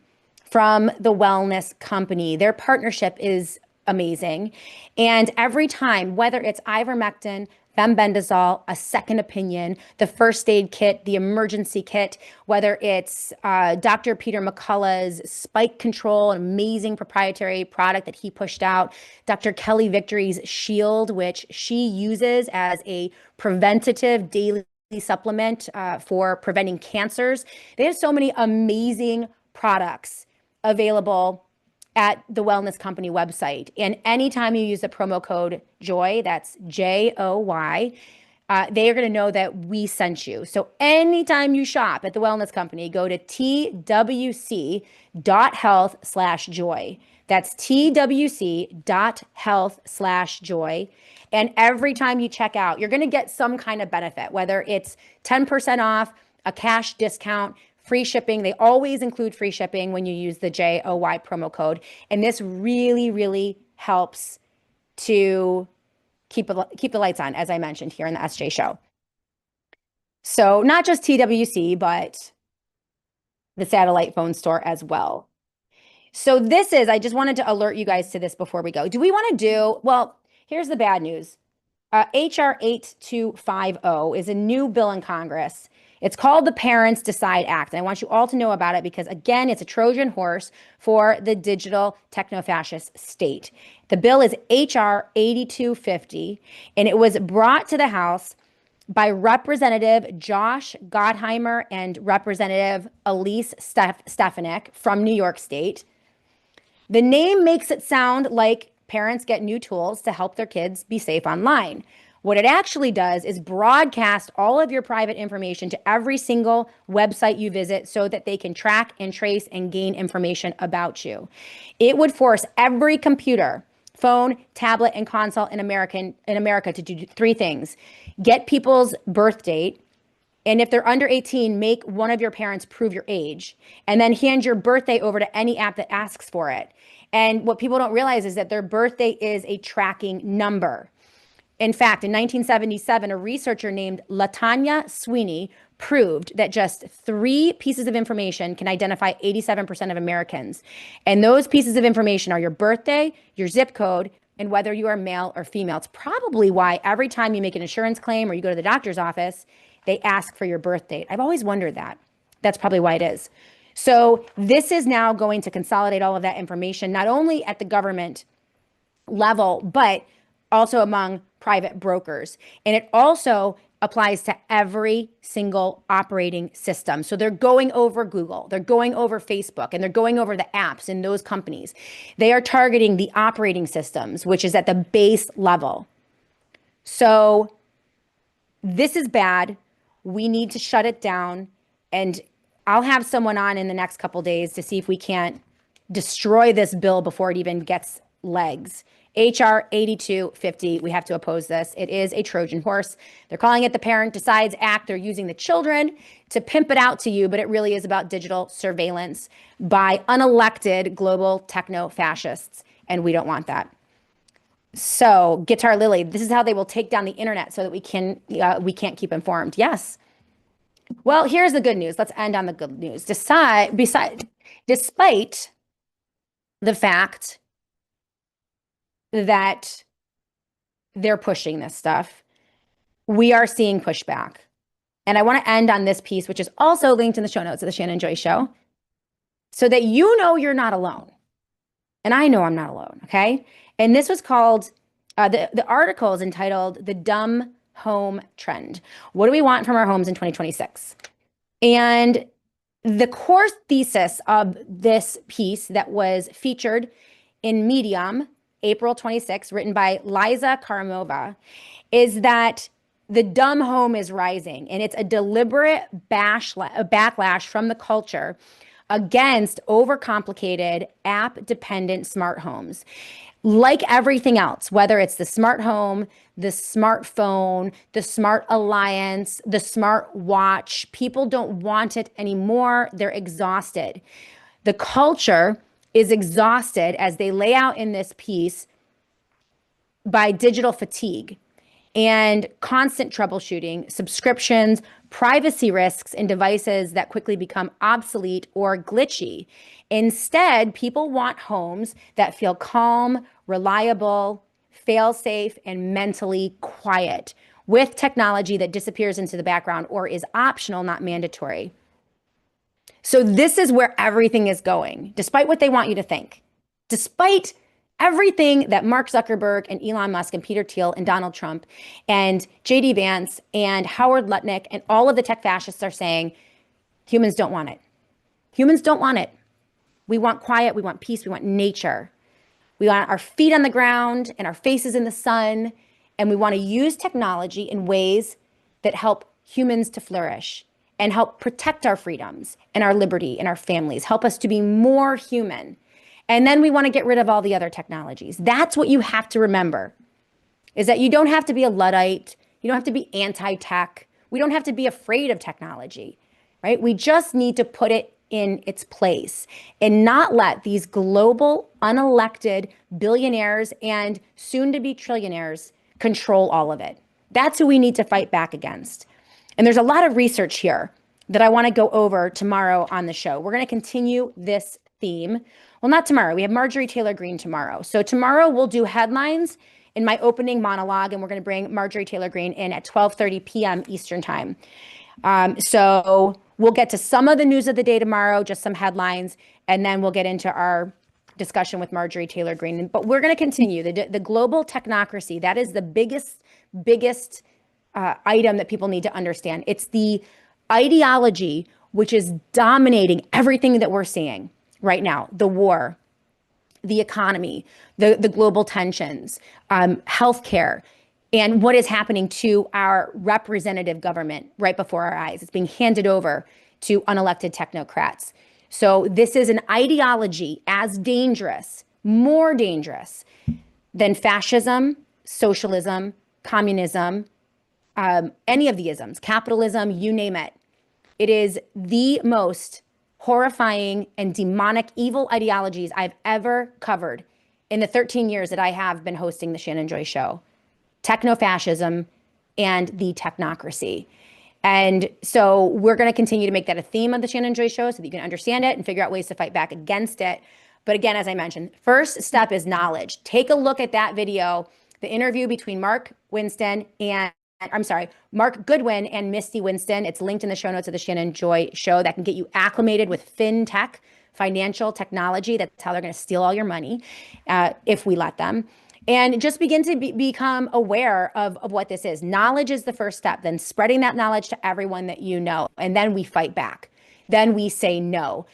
[SPEAKER 1] from the Wellness Company, their partnership is amazing. And every time, whether it's ivermectin, bembendazole, a second opinion, the first aid kit, the emergency kit, whether it's Dr. Peter McCullough's spike control, an amazing proprietary product that he pushed out, Dr. Kelly Victory's Shield, which she uses as a preventative daily supplement for preventing cancers. They have so many amazing products available at the Wellness Company website. And anytime you use the promo code JOY, that's JOY, they are going to know that we sent you. So anytime you shop at the Wellness Company, go to twc.health/joy. That's twc.health/joy. And every time you check out, you're going to get some kind of benefit, whether it's 10% off, a cash discount, free shipping. They always include free shipping when you use the JOY promo code. And this really, really helps to keep the lights on, as I mentioned here in the SJ Show. So not just TWC, but the Satellite Phone Store as well. So I just wanted to alert you guys to this before we go. Do we want to do, well, here's the bad news. HR 8250 is a new bill in Congress. It's called the Parents Decide Act. And I want you all to know about it because, again, it's a Trojan horse for the digital techno-fascist state. The bill is HR 8250, and it was brought to the House by Representative Josh Gottheimer and Representative Elise Stefanik from New York State. The name makes it sound like parents get new tools to help their kids be safe online. What it actually does is broadcast all of your private information to every single website you visit so that they can track and trace and gain information about you. It would force every computer, phone, tablet, and console in America to do 3 things. Get people's birth date, and if they're under 18, make one of your parents prove your age, and then hand your birthday over to any app that asks for it. And what people don't realize is that their birthday is a tracking number. In fact, in 1977, a researcher named LaTanya Sweeney proved that just 3 pieces of information can identify 87% of Americans. And those pieces of information are your birthday, your zip code, and whether you are male or female. It's probably why every time you make an insurance claim or you go to the doctor's office, they ask for your birth date. I've always wondered that. That's probably why it is. So this is now going to consolidate all of that information, not only at the government level, but also among private brokers. And it also applies to every single operating system. So they're going over Google, they're going over Facebook, and they're going over the apps in those companies. They are targeting the operating systems, which is at the base level. So this is bad. We need to shut it down. And I'll have someone on in the next couple days to see if we can't destroy this bill before it even gets legs. HR 8250, we have to oppose this. It is a Trojan horse. They're calling it the Parent Decides Act. They're using the children to pimp it out to you, but it really is about digital surveillance by unelected global techno-fascists, and we don't want that. So, Guitar Lily, this is how they will take down the internet so that we can't keep informed. Yes. Well, here's the good news. Let's end on the good news. Despite the fact that they're pushing this stuff, we are seeing pushback. And I want to end on this piece, which is also linked in the show notes of the Shannon Joy Show, so that you know you're not alone. And I know I'm not alone, okay? And this was called, the article is entitled The Dumb Home Trend. What do we want from our homes in 2026? And the core thesis of this piece that was featured in Medium, April 26, written by Liza Karamova, is that the dumb home is rising, and it's a deliberate backlash from the culture against overcomplicated, app-dependent smart homes. Like everything else, whether it's the smart home, the smartphone, the smart alliance, the smart watch, people don't want it anymore. They're exhausted. The culture is exhausted, as they lay out in this piece, by digital fatigue and constant troubleshooting, subscriptions, privacy risks, and devices that quickly become obsolete or glitchy. Instead, people want homes that feel calm, reliable, fail-safe, and mentally quiet, with technology that disappears into the background or is optional, not mandatory. So this is where everything is going, despite what they want you to think. Despite everything that Mark Zuckerberg and Elon Musk and Peter Thiel and Donald Trump and JD Vance and Howard Lutnick and all of the tech fascists are saying, humans don't want it. Humans don't want it. We want quiet, we want peace, we want nature. We want our feet on the ground and our faces in the sun, and we want to use technology in ways that help humans to flourish and help protect our freedoms and our liberty and our families, help us to be more human. And then we want to get rid of all the other technologies. That's what you have to remember, is that you don't have to be a Luddite. You don't have to be anti-tech. We don't have to be afraid of technology, right? We just need to put it in its place and not let these global unelected billionaires and soon to be trillionaires control all of it. That's who we need to fight back against. And there's a lot of research here that I want to go over tomorrow on the show. We're going to continue this theme. Well, not tomorrow. We have Marjorie Taylor Greene tomorrow. So tomorrow we'll do headlines in my opening monologue, and we're going to bring Marjorie Taylor Greene in at 12:30 p.m. Eastern time. So we'll get to some of the news of the day tomorrow, just some headlines, and then we'll get into our discussion with Marjorie Taylor Greene. But we're going to continue the global technocracy. That is the biggest item that people need to understand. It's the ideology which is dominating everything that we're seeing right now: the war, the economy, the global tensions, healthcare, and what is happening to our representative government right before our eyes. It's being handed over to unelected technocrats. So this is an ideology as dangerous, more dangerous than fascism, socialism, communism, any of the isms, capitalism, you name it. It is the most horrifying and demonic evil ideologies I've ever covered in the 13 years that I have been hosting the Shannon Joy Show: techno-fascism and the technocracy. And so we're going to continue to make that a theme of the Shannon Joy Show so that you can understand it and figure out ways to fight back against it. But again, as I mentioned, first step is knowledge. Take a look at that video, the interview between Mark Goodwin and Misty Winston. It's linked in the show notes of the Shannon Joy Show. That can get you acclimated with fintech, financial technology. That's how they're going to steal all your money if we let them. And just begin to become aware of what this is. Knowledge is the first step, then spreading that knowledge to everyone that you know. And then we fight back. Then we say no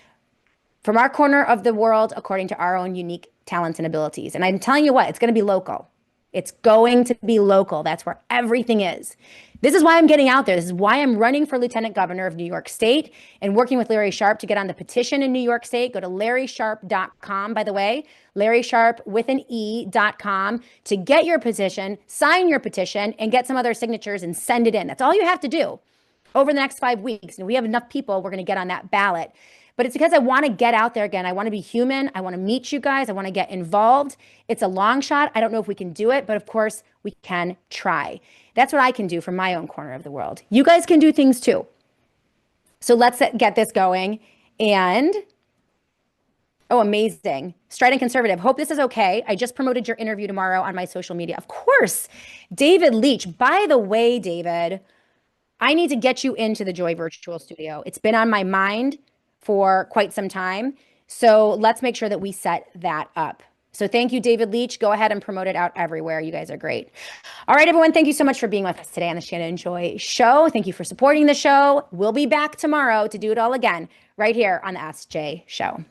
[SPEAKER 1] from our corner of the world, according to our own unique talents and abilities. And I'm telling you what, it's going to be local. It's going to be local. That's where everything is. This is why I'm getting out there. This is why I'm running for lieutenant governor of New York State and working with Larry Sharpe to get on the petition in New York State. Go to LarrySharpe.com, by the way, LarrySharpe with an E.com to get your petition, sign your petition, and get some other signatures and send it in. That's all you have to do over the next 5 weeks. And we have enough people, we're going to get on that ballot. but it's because I want to get out there again. I want to be human. I want to meet you guys. I want to get involved. It's a long shot. I don't know if we can do it, but of course we can try. That's what I can do from my own corner of the world. You guys can do things too. So let's get this going. And oh, amazing. Strident Conservative. Hope this is okay. I just promoted your interview tomorrow on my social media. Of course. David Leach. By the way, David, I need to get you into the Joy Virtual Studio. It's been on my mind for quite some time. So let's make sure that we set that up. So thank you, David Leach. Go ahead and promote it out everywhere. You guys are great. All right, everyone. Thank you so much for being with us today on the Shannon Joy Show. Thank you for supporting the show. We'll be back tomorrow to do it all again right here on the Ask Jay Show.